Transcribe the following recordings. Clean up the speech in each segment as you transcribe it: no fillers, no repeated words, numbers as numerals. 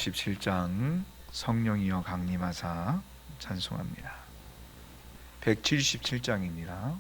177장 성령이여 강림하사 찬송합니다. 177장입니다.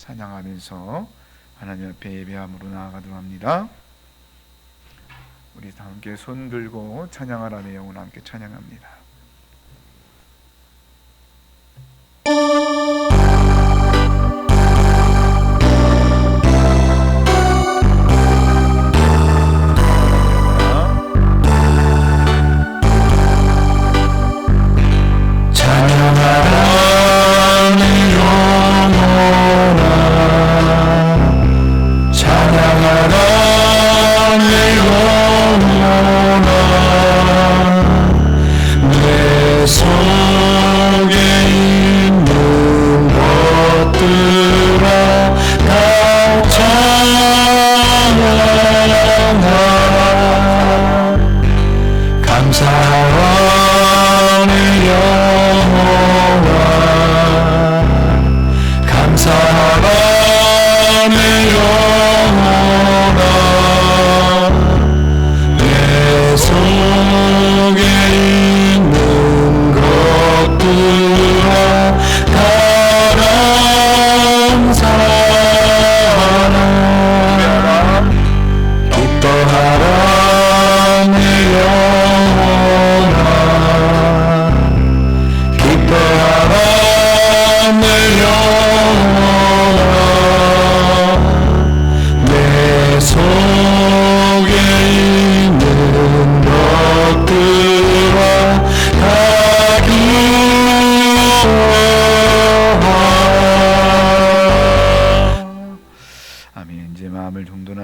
찬양하면서 하나님 앞에 예배함으로 나아가도록 합니다. 우리 다 함께 손 들고 찬양하라 내 영혼아 함께 찬양합니다.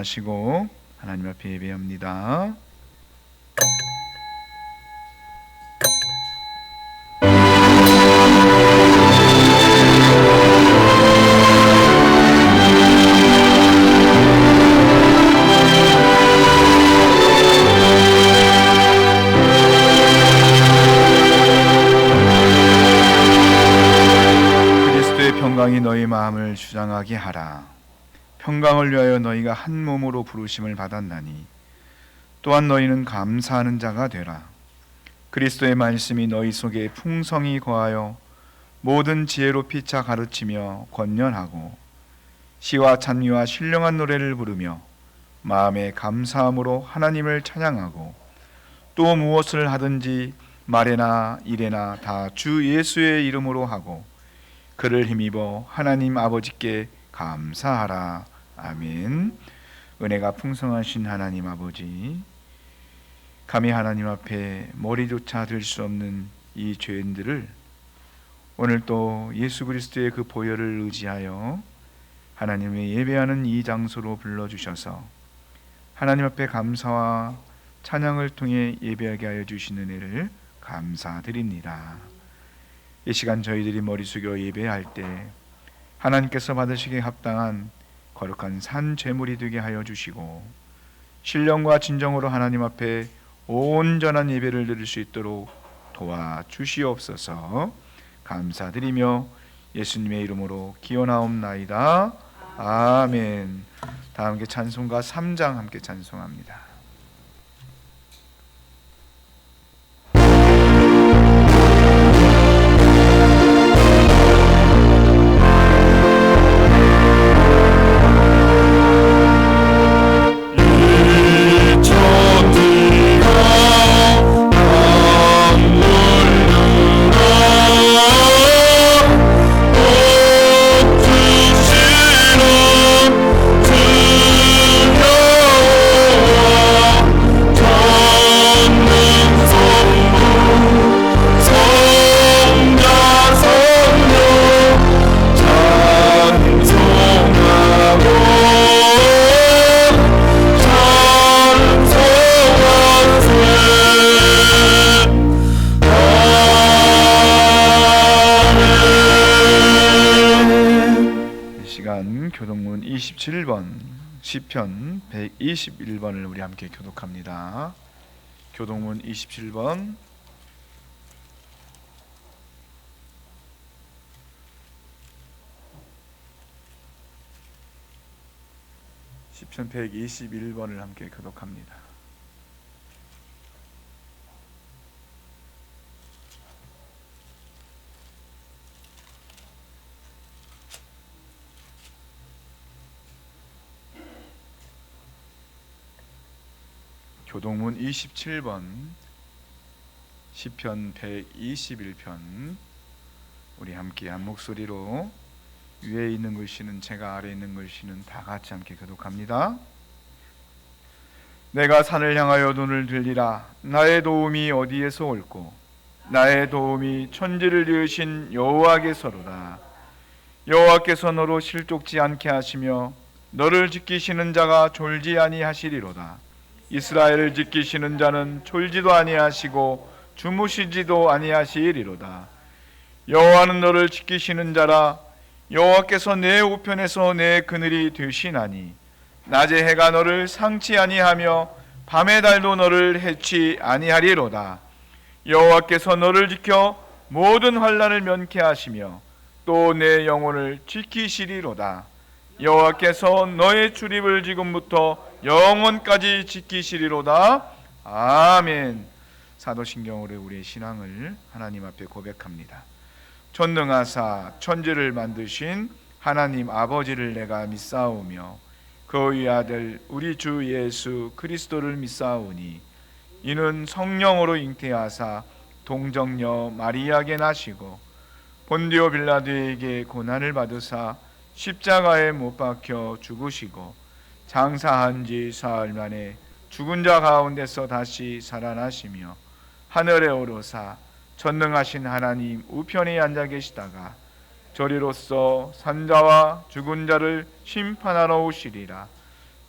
하시고 하나님 앞에 예배합니다. 거룩하게 하라. 평강을 위하여 너희가 한 몸으로 부르심을 받았나니 또한 너희는 감사하는 자가 되라. 그리스도의 말씀이 너희 속에 풍성히 거하여 모든 지혜로 피차 가르치며 권면하고 시와 찬미와 신령한 노래를 부르며 마음에 감사함으로 하나님을 찬양하고 또 무엇을 하든지 말에나 일에나 다 주 예수의 이름으로 하고 그를 힘입어 하나님 아버지께 감사하라. 아멘. 은혜가 풍성하신 하나님 아버지, 감히 하나님 앞에 머리조차 들 수 없는 이 죄인들을 오늘 또 예수 그리스도의 그 보혈을 의지하여 하나님의 예배하는 이 장소로 불러주셔서 하나님 앞에 감사와 찬양을 통해 예배하게 하여 주신 은혜를 감사드립니다. 이 시간 저희들이 머리 숙여 예배할 때 하나님께서 받으시기에 합당한 거룩한 산 제물이 되게 하여 주시고 신령과 진정으로 하나님 앞에 온전한 예배를 드릴 수 있도록 도와주시옵소서. 감사드리며 예수님의 이름으로 기원하옵나이다. 아멘. 다 함께 찬송가 3장 함께 찬송합니다. 교동문 27번 시편 121번을 우리 함께 교독합니다. 교동문 27번 시편 121번을 함께 교독합니다. 교동문 27번 시편 121편 우리 함께 한 목소리로 위에 있는 글씨는 제가 아래에 있는 글씨는 다 같이 함께 교독합니다. 내가 산을 향하여 눈을 들리라. 나의 도움이 어디에서 올꼬? 나의 도움이 천지를 지으신 여호와께서로다. 여호와께서 너로 실족지 않게 하시며 너를 지키시는 자가 졸지 아니하시리로다. 이스라엘을 지키시는 자는 졸지도 아니하시고 주무시지도 아니하시리로다. 여호와는 너를 지키시는 자라. 여호와께서 내 우편에서 내 그늘이 되시나니 낮에 해가 너를 상치 아니하며 밤의 달도 너를 해치 아니하리로다. 여호와께서 너를 지켜 모든 환난을 면케 하시며 또 내 영혼을 지키시리로다. 여호와께서 너의 출입을 지금부터 영원까지 지키시리로다. 아멘. 사도신경으로 우리의 신앙을 하나님 앞에 고백합니다. 전능하사 천지를 만드신 하나님 아버지를 내가 믿사오며 그의 아들 우리 주 예수 그리스도를 믿사오니 이는 성령으로 잉태하사 동정녀 마리아에게 나시고 본디오 빌라도에게 고난을 받으사 십자가에 못 박혀 죽으시고 장사한 지 사흘 만에 죽은 자 가운데서 다시 살아나시며 하늘에 오르사 전능하신 하나님 우편에 앉아 계시다가 저리로서 산자와 죽은 자를 심판하러 오시리라.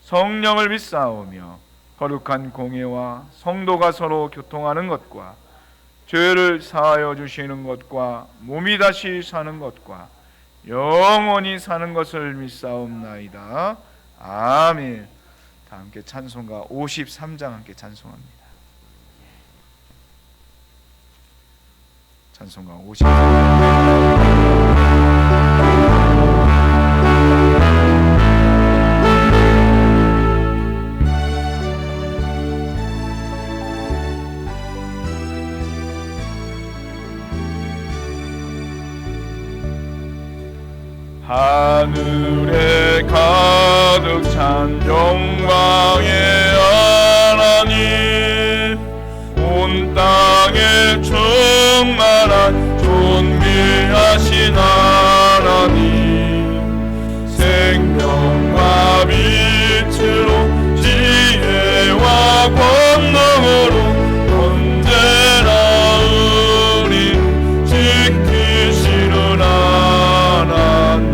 성령을 믿사오며 거룩한 공예와 성도가 서로 교통하는 것과 죄를 사하여 주시는 것과 몸이 다시 사는 것과 영원히 사는 것을 믿사옵나이다. 아멘. 다 함께 찬송가 53장 함께 찬송합니다. 찬송가 53장 은혜 가득 찬 영광의 하나님, 온 땅에 충만한 존귀하신 하나님, 생명과 빛으로 지혜와 권능으로 언제나 우리 지키시는 하나님,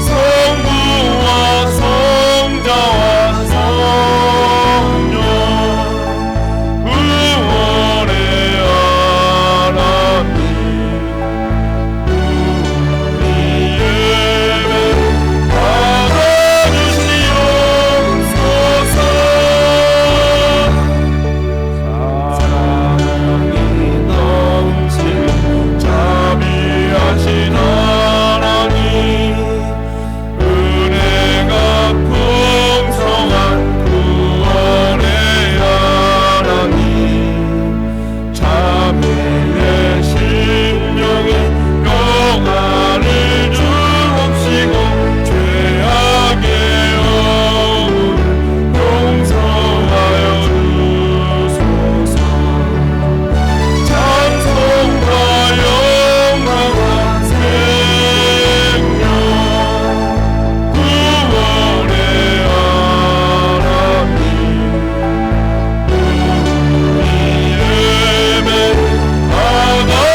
성부와 성자와 성령 구원의 하나님, 우리 예배 받아주시옵소서. 사랑이 넘치는 자비하신 하나님, 은혜가 풍성한 구원의 하나님, 자비의 심령에 평안을 주옵시고 죄악의 영을 용서하여 주소서. 찬송과 영광과 생명 구원의 하나님, 우리 예배 받아주시옵소서.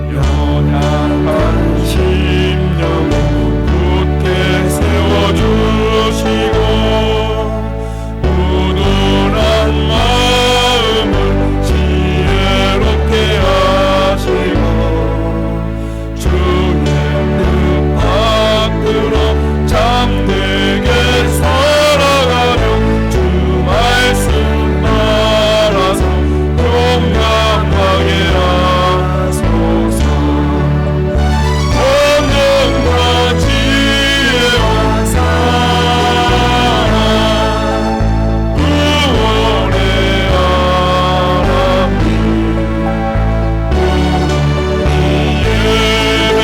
연약한 심령을 굳게 세워주시고 우둔한 마음을 지혜롭게 하시고 주의 뜻 받들어 참되게 살아가며 주 말씀 따라서 용감하게 하소서. 권능과 지혜와 사랑 구원의 하나님, 우리 예배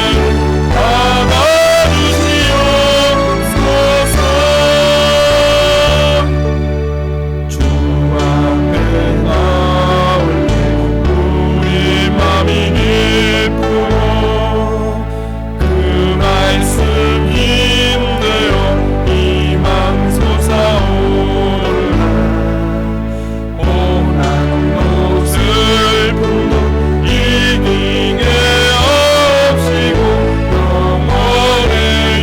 받아주시옵소서. 주 앞에 나올 때 우리 맘이 기쁘고 그 말씀 힘되어 희망 솟아오르나, 고난도 슬픔도 이기게 없이고 영원에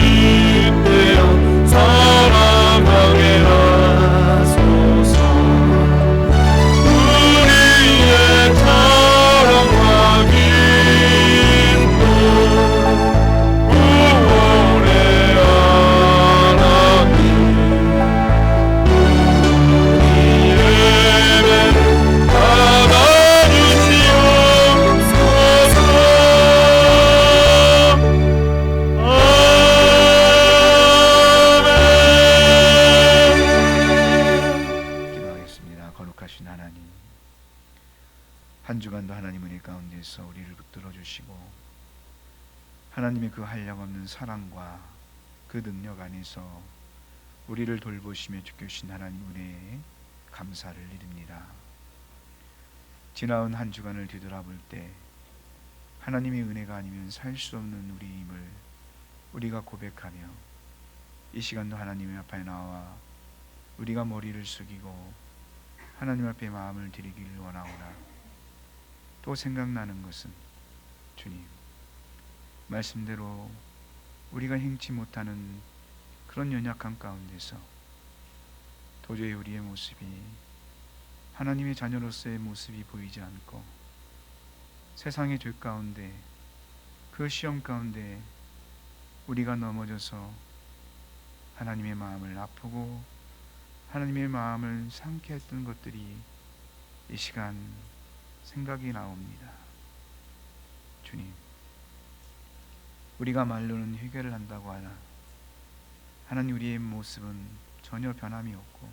잇대어 살아가게 하소서. 우리의 자랑과 기쁨 구원의 하나님, 우리 예배 받아주시옵소서. 아멘. 기도하겠습니다. 거룩하신 하나님, 한 주간도 하나님 은혜 가운데서 우리를 붙들어 주시고 하나님의 그 한량없는 사랑과 그 능력 안에서 우리를 돌보시며 지켜주신 하나님 은혜에 감사를 드립니다. 지나온 한 주간을 뒤돌아볼 때 하나님의 은혜가 아니면 살 수 없는 우리임을 우리가 고백하며 이 시간도 하나님의 앞에 나와 우리가 머리를 숙이고 하나님 앞에 마음을 드리기를 원하오나, 또 생각나는 것은 주님, 말씀대로 우리가 행치 못하는 그런 연약함 가운데서 도저히 우리의 모습이 하나님의 자녀로서의 모습이 보이지 않고 세상의 죄 가운데, 그 시험 가운데 우리가 넘어져서 하나님의 마음을 아프고 하나님의 마음을 상케 했던 것들이 이 시간 생각이 나옵니다. 주님, 우리가 말로는 회개를 한다고 하나 하나님 우리의 모습은 전혀 변함이 없고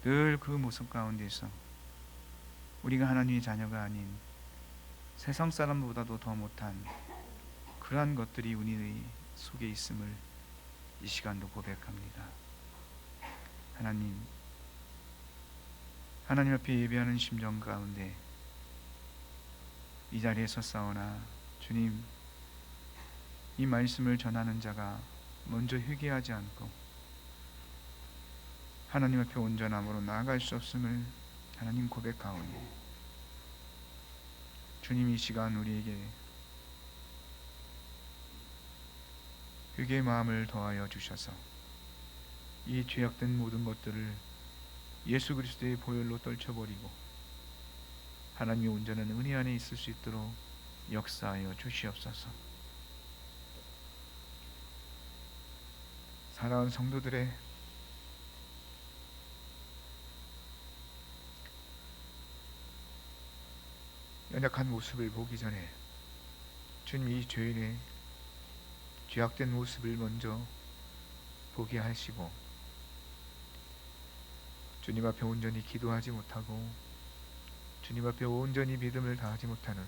늘 그 모습 가운데서 우리가 하나님의 자녀가 아닌 세상 사람보다도 더 못한 그러한 것들이 우리 속에 있음을 이 시간도 고백합니다. 하나님 앞에 예배하는 심정 가운데 이 자리에 섰사오나 주님, 이 말씀을 전하는 자가 먼저 회개하지 않고 하나님 앞에 온전함으로 나아갈 수 없음을 하나님 고백하오니 주님, 이 시간 우리에게 회개의 마음을 더하여 주셔서 이 죄악된 모든 것들을 예수 그리스도의 보혈로 떨쳐버리고 하나님의 온전한 은혜 안에 있을 수 있도록 역사하여 주시옵소서. 사랑하는 성도들의 연약한 모습을 보기 전에 주님, 이 죄인의 죄악된 모습을 먼저 보게 하시고 주님 앞에 온전히 기도하지 못하고 주님 앞에 온전히 믿음을 다하지 못하는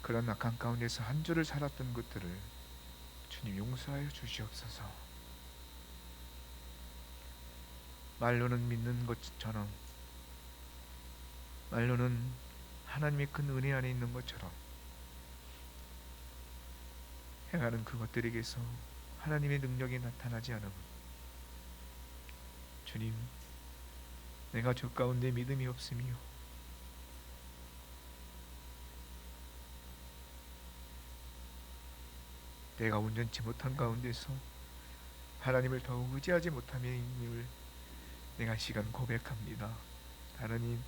그런 악한 가운데서 한 주를 살았던 것들을 주님 용서하여 주시옵소서. 말로는 믿는 것처럼, 말로는 하나님의 큰 은혜 안에 있는 것처럼 행하는 그것들에게서 하나님의 능력이 나타나지 않으면 주님, 내가 저 가운데 믿음이 없으며 내가 온전치 못한 가운데서 하나님을 더욱 의지하지 못함임을 내가 시간 고백합니다. 하나님,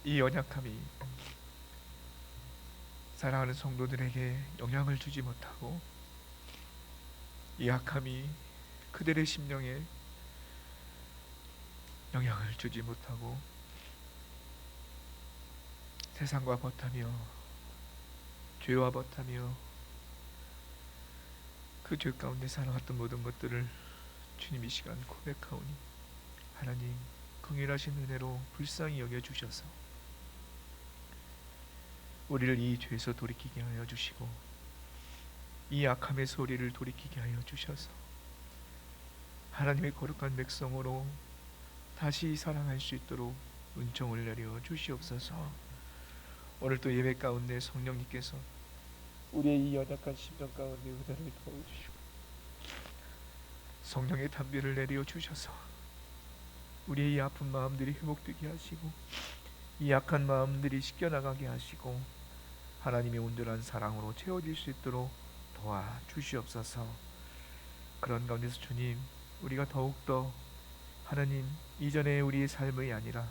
이 연약함이 사랑하는 성도들에게 영향을 주지 못하고 이 악함이 그들의 심령에 영향을 주지 못하고 세상과 버타며 죄와 버타며 그 죄 가운데 살아왔던 모든 것들을 주님 이 시간 고백하오니 하나님, 긍휼하신 은혜로 불쌍히 여겨주셔서 우리를 이 죄에서 돌이키게 하여 주시고 이 악함에서 우리를 돌이키게 하여 주셔서 하나님의 거룩한 백성으로 다시 사랑할 수 있도록 은총을 내려 주시옵소서. 오늘 또 예배 가운데 성령님께서 우리의 이 연약한 심정 가운데 은혜를 더해주시고 성령의 담비를 내려 주셔서 우리의 이 아픈 마음들이 회복되게 하시고 이 약한 마음들이 씻겨나가게 하시고 하나님의 온전한 사랑으로 채워질 수 있도록 도와주시옵소서. 그런 가운데서 주님, 우리가 더욱더 하나님, 이전의 우리의 삶이 아니라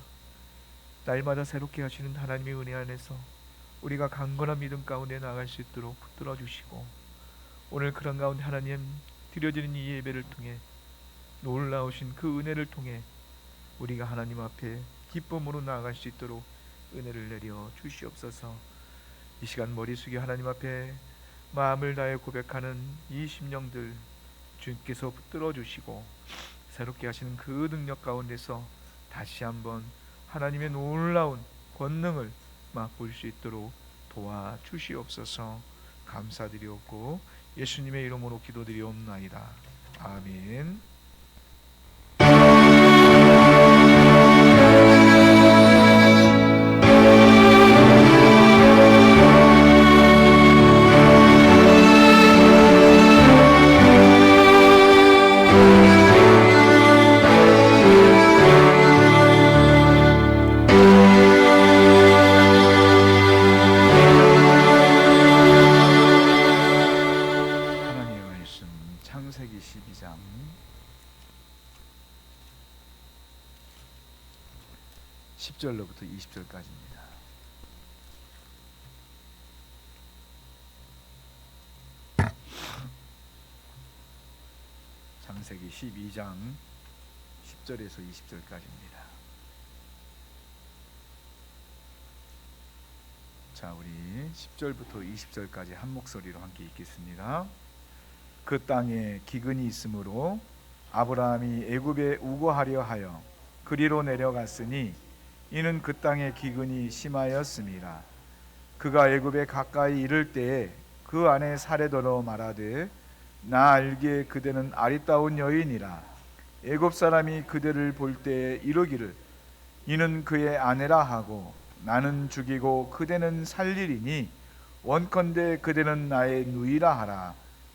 날마다 새롭게 하시는 하나님의 은혜 안에서 우리가 강건한 믿음 가운데 나아갈 수 있도록 붙들어 주시고 오늘 그런 가운데 하나님 드려지는 이 예배를 통해 놀라우신 그 은혜를 통해 우리가 하나님 앞에 기쁨으로 나아갈 수 있도록 은혜를 내려 주시옵소서. 이 시간 머리 숙여 하나님 앞에 마음을 다해 고백하는 이 심령들 주님께서 붙들어 주시고 새롭게 하시는 그 능력 가운데서 다시 한번 하나님의 놀라운 권능을 맛볼 수 있도록 도와주시옵소서. 감사드리옵고 예수님의 이름으로 기도드리옵나이다. 아멘. 창세기 12장 10절로부터 20절까지입니다. 창세기 12장 10절에서 20절까지입니다. 자, 우리 10절부터 20절까지 한 목소리로 함께 읽겠습니다. 그 땅에 기근이 있으므로 아브라함이 애굽에 우거하려 하여 그리로 내려갔으니 이는 그 땅의 기근이 심하였음이라. 그가 애굽에 가까이 이를 때에 그 안에 사례더러 말하되 나 알기에 그대는 아리따운 여인이라. 애굽 사람이 그대를 볼 때에 이르기를 이는 그의 아내라 하고 나는 죽이고 그대는 살리리니 원컨대 그대는 나의 누이라 하라.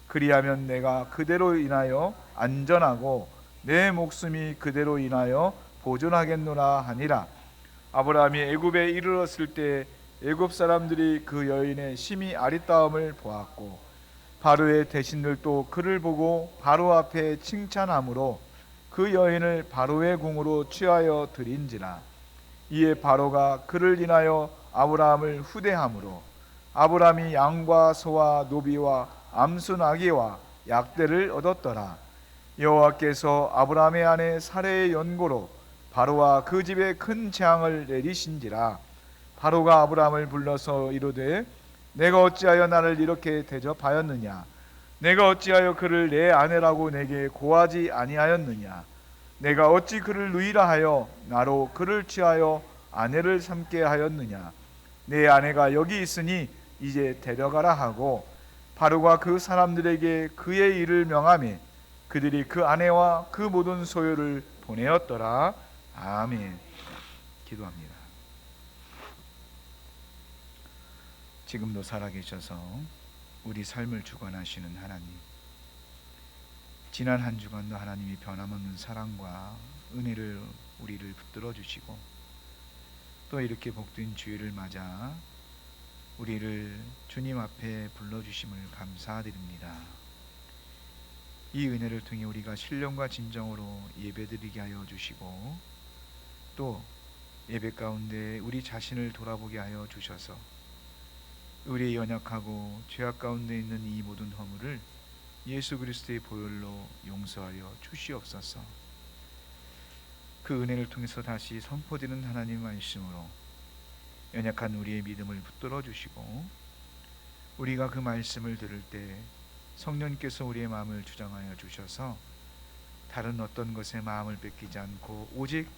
그리하면 내가 그대로 인하여 안전하고 내 목숨이 그대로 인하여 보존하겠노라 하니라. 아브라함이 애굽에 이르렀을 때 애굽 사람들이 그 여인의 심히 아리따움을 보았고 바로의 대신들도 그를 보고 바로 앞에 칭찬함으로 그 여인을 바로의 궁으로 취하여 드린지라. 이에 바로가 그를 인하여 아브라함을 후대함으로 아브라함이 양과 소와 노비와 암수 나귀와 약대를 얻었더라. 여호와께서 아브라함의 아내 사레의 연고로 바로와 그 집에 큰 재앙을 내리신지라. 바로가 아브라함을 불러서 이르되 내가 어찌하여 나를 이렇게 대접하였느냐? 내가 어찌하여 그를 내 아내라고 내게 고하지 아니하였느냐? 내가 어찌 그를 누이라 하여 나로 그를 취하여 아내를 삼게 하였느냐? 내 아내가 여기 있으니 이제 데려가라 하고 바로가 그 사람들에게 그의 일을 명하며 그들이 그 아내와 그 모든 소유를 보내었더라. 아멘. 기도합니다. 지금도 살아계셔서 우리 삶을 주관하시는 하나님, 지난 한 주간도 하나님이 변함없는 사랑과 은혜를 우리를 붙들어 주시고 또 이렇게 복된 주일을 맞아 우리를 주님 앞에 불러주심을 감사드립니다. 이 은혜를 통해 우리가 신령과 진정으로 예배드리게 하여 주시고 또 예배 가운데 우리 자신을 돌아보게 하여 주셔서 우리의 연약하고 죄악 가운데 있는 이 모든 허물을 예수 그리스도의 보혈로 용서하여 주시옵소서. 그 은혜를 통해서 다시 선포되는 하나님 말씀으로 연약한 우리의 믿음을 붙들어 주시고 우리가 그 말씀을 들을 때 성령께서 우리의 마음을 주장하여 주셔서 다른 어떤 것에 마음을 뺏기지 않고 오직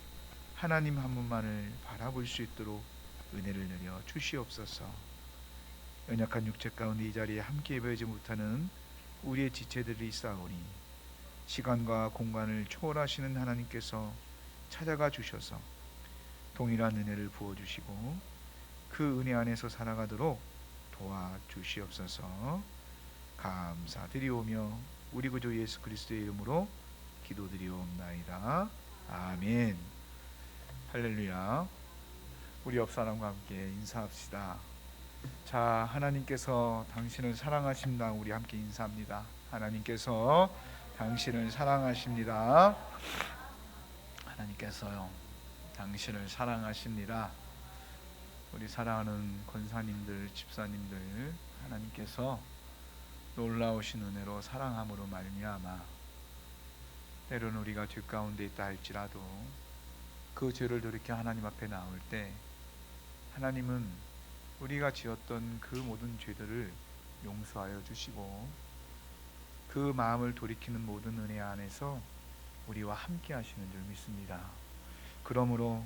하나님 한 분만을 바라볼 수 있도록 은혜를 내려 주시옵소서. 연약한 육체 가운데 이 자리에 함께 예배하지 못하는 우리의 지체들이 있사오니 시간과 공간을 초월하시는 하나님께서 찾아가 주셔서 동일한 은혜를 부어주시고 그 은혜 안에서 살아가도록 도와주시옵소서. 감사드리오며 우리 구주 예수 그리스도의 이름으로 기도드리옵나이다. 아멘. 할렐루야. 우리 옆 사람과 함께 인사합시다. 자, 하나님께서 당신을 사랑하십니다. 우리 함께 인사합니다. 하나님께서 당신을 사랑하십니다. 하나님께서요, 당신을 사랑하십니다. 우리 사랑하는 권사님들, 집사님들, 하나님께서 놀라우신 은혜로 사랑함으로 말미암아 때로는 우리가 죄 가운데 있다 할지라도 그 죄를 돌이켜 하나님 앞에 나올 때 하나님은 우리가 지었던 그 모든 죄들을 용서하여 주시고 그 마음을 돌이키는 모든 은혜 안에서 우리와 함께 하시는 줄 믿습니다. 그러므로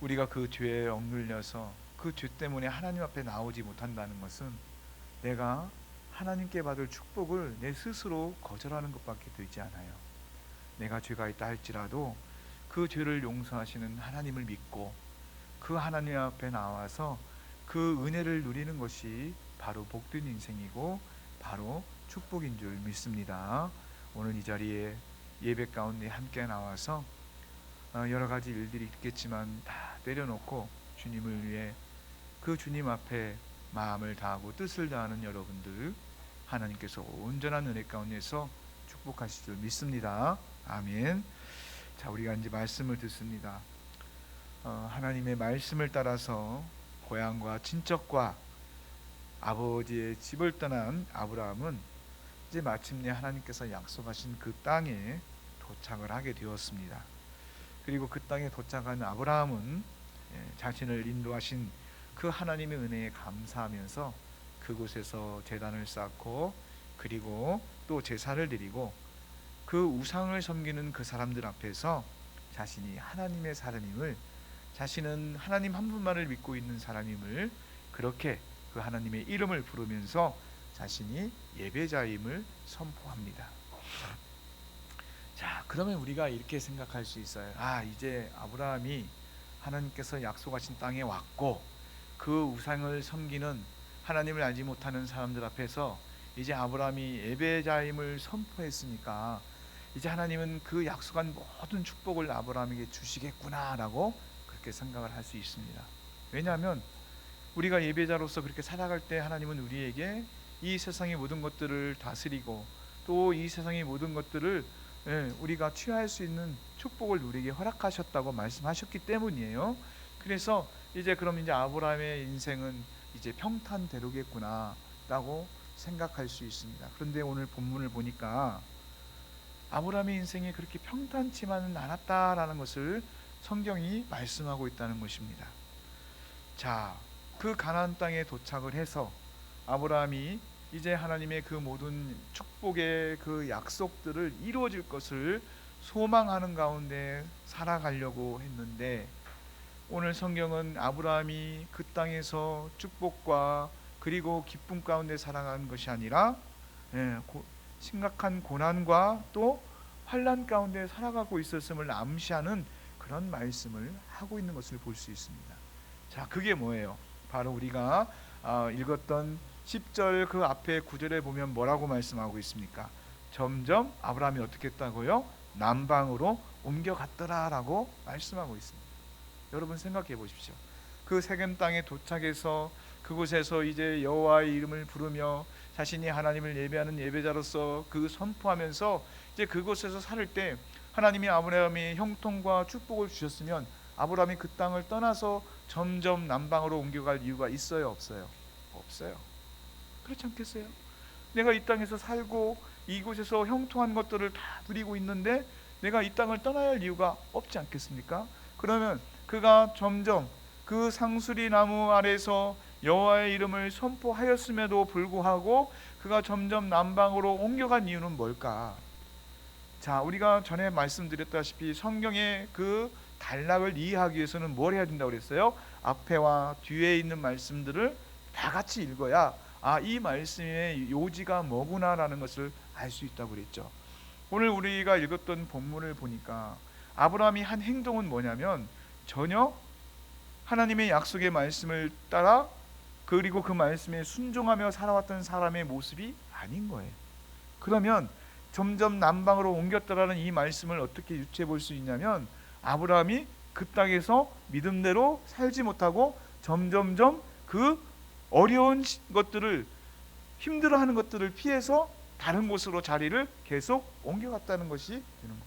우리가 그 죄에 억눌려서 그 죄 때문에 하나님 앞에 나오지 못한다는 것은 내가 하나님께 받을 축복을 내 스스로 거절하는 것밖에 되지 않아요. 내가 죄가 있다 할지라도 그 죄를 용서하시는 하나님을 믿고 그 하나님 앞에 나와서 그 은혜를 누리는 것이 바로 복된 인생이고 바로 축복인 줄 믿습니다. 오늘 이 자리에 예배 가운데 함께 나와서 여러 가지 일들이 있겠지만 다 내려놓고 주님을 위해 그 주님 앞에 마음을 다하고 뜻을 다하는 여러분들 하나님께서 온전한 은혜 가운데서 축복하실 줄 믿습니다. 아멘. 자, 우리가 이제 말씀을 듣습니다. 하나님의 말씀을 따라서 고향과 친척과 아버지의 집을 떠난 아브라함은 이제 마침내 하나님께서 약속하신 그 땅에 도착을 하게 되었습니다. 그리고 그 땅에 도착한 아브라함은 자신을 인도하신 그 하나님의 은혜에 감사하면서 그곳에서 제단을 쌓고 그리고 또 제사를 드리고 그 우상을 섬기는 그 사람들 앞에서 자신이 하나님의 사람임을 자신은 하나님 한 분만을 믿고 있는 사람임을, 그렇게 그 하나님의 이름을 부르면서 자신이 예배자임을 선포합니다. 자, 그러면 우리가 이렇게 생각할 수 있어요. 이제 아브라함이 하나님께서 약속하신 땅에 왔고, 그 우상을 섬기는 하나님을 알지 못하는 사람들 앞에서 이제 아브라함이 예배자임을 선포했으니까 이제 하나님은 그 약속한 모든 축복을 아브라함에게 주시겠구나라고 그렇게 생각을 할 수 있습니다. 왜냐하면 우리가 예배자로서 그렇게 살아갈 때 하나님은 우리에게 이 세상의 모든 것들을 다스리고 또 이 세상의 모든 것들을 우리가 취할 수 있는 축복을 우리에게 허락하셨다고 말씀하셨기 때문이에요. 그래서 그럼 이제 아브라함의 인생은 이제 평탄대로겠구나라고 생각할 수 있습니다. 그런데 오늘 본문을 보니까 아브라함의 인생이 그렇게 평탄치만은 않았다라는 것을 성경이 말씀하고 있다는 것입니다. 자, 그 가나안 땅에 도착을 해서 아브라함이 이제 하나님의 그 모든 축복의 그 약속들을 이루어질 것을 소망하는 가운데 살아가려고 했는데, 오늘 성경은 아브라함이 그 땅에서 축복과 그리고 기쁨 가운데 살아가는 것이 아니라 심각한 고난과 또 환난 가운데 살아가고 있었음을 암시하는 그런 말씀을 하고 있는 것을 볼 수 있습니다. 자, 그게 뭐예요? 바로 우리가 읽었던 10절 그 앞에 9절에 보면 뭐라고 말씀하고 있습니까? 점점 아브라함이 어떻게 했다고요? 남방으로 옮겨갔더라라고 말씀하고 있습니다. 여러분 생각해 보십시오. 그 세겜 땅에 도착해서 그곳에서 이제 여호와의 이름을 부르며 자신이 하나님을 예배하는 예배자로서 그 선포하면서 이제 그곳에서 살 때 하나님이 아브라함의 형통과 축복을 주셨으면 아브라함이 그 땅을 떠나서 점점 남방으로 옮겨갈 이유가 있어요, 없어요? 없어요. 그렇지 않겠어요? 내가 이 땅에서 살고 이곳에서 형통한 것들을 다 누리고 있는데 내가 이 땅을 떠나야 할 이유가 없지 않겠습니까? 그러면 그가 점점 그 상수리 나무 아래서 여호와의 이름을 선포하였음에도 불구하고 그가 점점 남방으로 옮겨간 이유는 뭘까? 자, 우리가 전에 말씀드렸다시피 성경의 그 단락을 이해하기 위해서는 뭘 해야 된다고 그랬어요? 앞에와 뒤에 있는 말씀들을 다 같이 읽어야 이 말씀의 요지가 뭐구나라는 것을 알 수 있다고 그랬죠. 오늘 우리가 읽었던 본문을 보니까 아브라함이 한 행동은 뭐냐면 전혀 하나님의 약속의 말씀을 따라 그리고 그 말씀에 순종하며 살아왔던 사람의 모습이 아닌 거예요. 그러면 점점 남방으로 옮겼다라는 이 말씀을 어떻게 유추해 볼 수 있냐면 아브라함이 그 땅에서 믿음대로 살지 못하고 점점점 그 어려운 것들을, 힘들어하는 것들을 피해서 다른 곳으로 자리를 계속 옮겨갔다는 것이 되는 겁니다.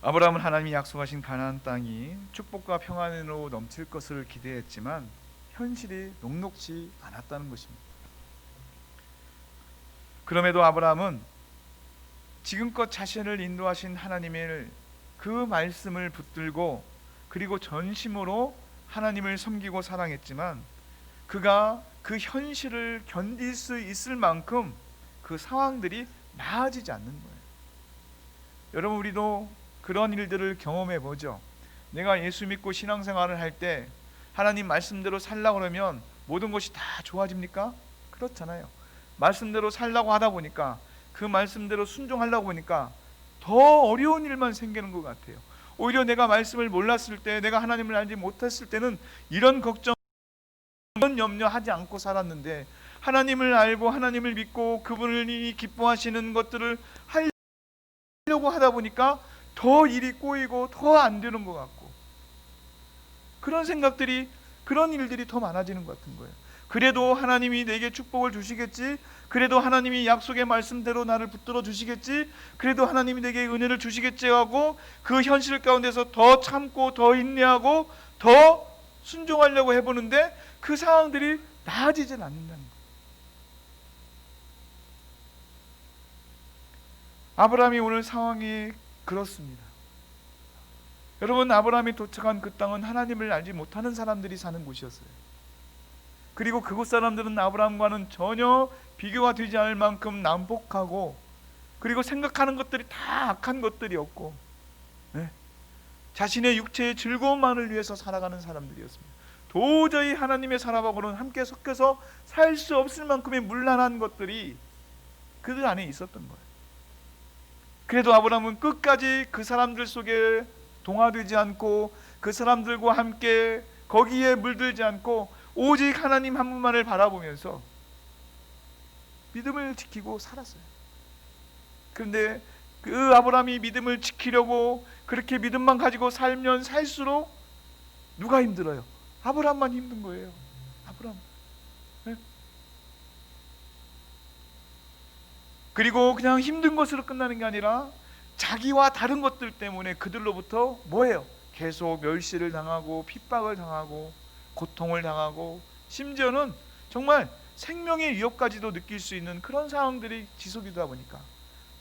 아브라함은 하나님이 약속하신 가나안 땅이 축복과 평안으로 넘칠 것을 기대했지만 현실이 녹록지 않았다는 것입니다. 그럼에도 아브라함은 지금껏 자신을 인도하신 하나님의 그 말씀을 붙들고 그리고 전심으로 하나님을 섬기고 사랑했지만 그가 그 현실을 견딜 수 있을 만큼 그 상황들이 나아지지 않는 거예요. 여러분, 우리도 그런 일들을 경험해 보죠. 내가 예수 믿고 신앙생활을 할 때 하나님 말씀대로 살려고 그러면 모든 것이 다 좋아집니까? 그렇잖아요. 말씀대로 살려고 하다 보니까 그 말씀대로 순종하려고 보니까 더 어려운 일만 생기는 것 같아요. 오히려 내가 말씀을 몰랐을 때, 내가 하나님을 알지 못했을 때는 이런 걱정, 이런 염려하지 않고 살았는데 하나님을 알고 하나님을 믿고 그분이 기뻐하시는 것들을 하려고 하다 보니까 더 일이 꼬이고 더 안 되는 것 같고, 그런 생각들이, 그런 일들이 더 많아지는 것 같은 거예요. 그래도 하나님이 내게 축복을 주시겠지, 그래도 하나님이 약속의 말씀대로 나를 붙들어 주시겠지, 그래도 하나님이 내게 은혜를 주시겠지 하고 그 현실 가운데서 더 참고 더 인내하고 더 순종하려고 해보는데 그 상황들이 나아지진 않는다는 거예요. 아브라함이 오늘 상황이 그렇습니다. 여러분, 아브라함이 도착한 그 땅은 하나님을 알지 못하는 사람들이 사는 곳이었어요. 그리고 그곳 사람들은 아브라함과는 전혀 비교가 되지 않을 만큼 난폭하고, 그리고 생각하는 것들이 다 악한 것들이었고, 자신의 육체의 즐거움만을 위해서 살아가는 사람들이었습니다. 도저히 하나님의 사람하고는 함께 섞여서 살 수 없을 만큼의 문란한 것들이 그들 안에 있었던 거예요. 그래도 아브라함은 끝까지 그 사람들 속에 동화되지 않고 그 사람들과 함께 거기에 물들지 않고 오직 하나님 한 분만을 바라보면서 믿음을 지키고 살았어요. 그런데 그 아브라함이 믿음을 지키려고 그렇게 믿음만 가지고 살면 살수록 누가 힘들어요? 아브라함만 힘든 거예요. 아브라함. 네? 그리고 그냥 힘든 것으로 끝나는 게 아니라 자기와 다른 것들 때문에 그들로부터 뭐예요? 계속 멸시를 당하고 핍박을 당하고 고통을 당하고 심지어는 정말 생명의 위협까지도 느낄 수 있는 그런 상황들이 지속이다 보니까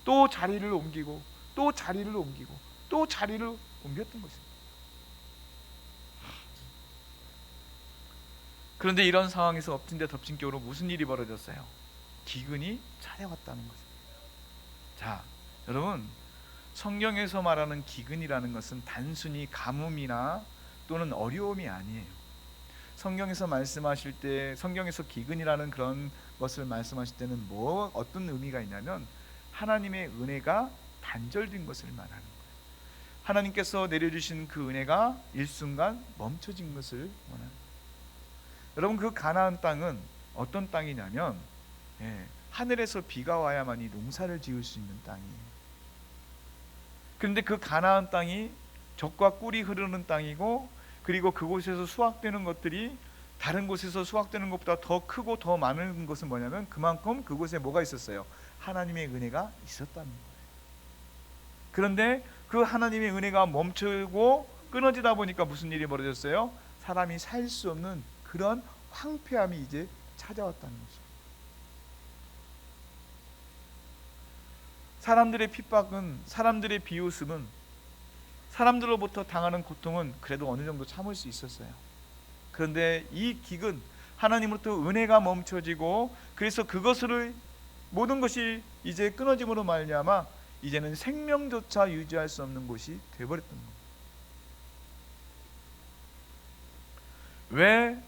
또 자리를 옮기고 또 자리를 옮기고 또 자리를 옮겼던 것입니다. 그런데 이런 상황에서 엎친 데 덮친 격으로 무슨 일이 벌어졌어요? 기근이 찾아왔다는 것입니다. 자, 여러분, 성경에서 말하는 기근이라는 것은 단순히 가뭄이나 또는 어려움이 아니에요. 성경에서 말씀하실 때, 성경에서 기근이라는 그런 것을 말씀하실 때는 어떤 의미가 있냐면 하나님의 은혜가 단절된 것을 말하는 거예요. 하나님께서 내려주신 그 은혜가 일순간 멈춰진 것을 원하는 거예요. 여러분, 그 가나안 땅은 어떤 땅이냐면 하늘에서 비가 와야만이 농사를 지을 수 있는 땅이에요. 그런데 그 가나안 땅이 젖과 꿀이 흐르는 땅이고, 그리고 그곳에서 수확되는 것들이 다른 곳에서 수확되는 것보다 더 크고 더 많은 것은 뭐냐면 그만큼 그곳에 뭐가 있었어요? 하나님의 은혜가 있었다는 거예요. 그런데 그 하나님의 은혜가 멈추고 끊어지다 보니까 무슨 일이 벌어졌어요? 사람이 살 수 없는 그런 황폐함이 이제 찾아왔다는 거죠. 사람들의 핍박은, 사람들의 비웃음은, 사람들로부터 당하는 고통은 그래도 어느 정도 참을 수 있었어요. 그런데 이 기근, 하나님으로부터 은혜가 멈춰지고, 그래서 그것을 모든 것이 이제 끊어짐으로 말미암아 이제는 생명조차 유지할 수 없는 곳이 되어버렸던 겁니다. 왜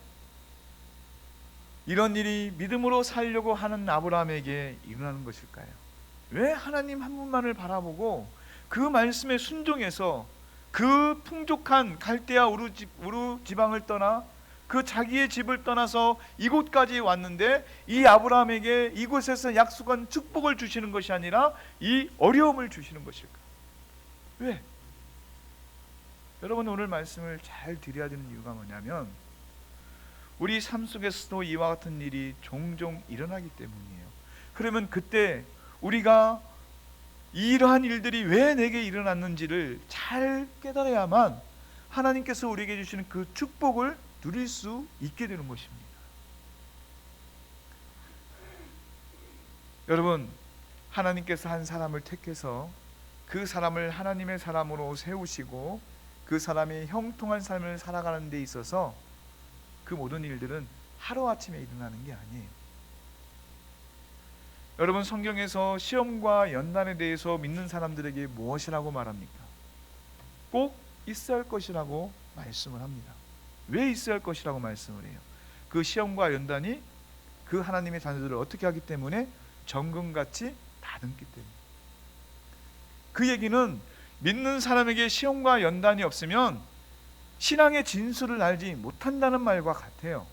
이런 일이 믿음으로 살려고 하는 아브라함에게 일어나는 것일까요? 왜 하나님 한 분만을 바라보고 그 말씀에 순종해서 그 풍족한 갈대아 우루 지방을 떠나 그 자기의 집을 떠나서 이곳까지 왔는데 이 아브라함에게 이곳에서 약속한 축복을 주시는 것이 아니라 이 어려움을 주시는 것일까? 왜? 여러분, 오늘 말씀을 잘 드려야 되는 이유가 뭐냐면 우리 삶 속에서도 이와 같은 일이 종종 일어나기 때문이에요. 그러면 그때 우리가 이러한 일들이 왜 내게 일어났는지를 잘 깨달아야만 하나님께서 우리에게 주시는 그 축복을 누릴 수 있게 되는 것입니다. 여러분, 하나님께서 한 사람을 택해서 그 사람을 하나님의 사람으로 세우시고 그 사람이 형통한 삶을 살아가는 데 있어서 그 모든 일들은 하루아침에 일어나는 게 아니에요. 여러분, 성경에서 시험과 연단에 대해서 믿는 사람들에게 무엇이라고 말합니까? 꼭 있어야 할 것이라고 말씀을 합니다. 왜 있어야 할 것이라고 말씀을 해요? 그 시험과 연단이 그 하나님의 자녀들을 어떻게 하기 때문에? 정금같이 다듬기 때문에. 그 얘기는 믿는 사람에게 시험과 연단이 없으면 신앙의 진수를 알지 못한다는 말과 같아요.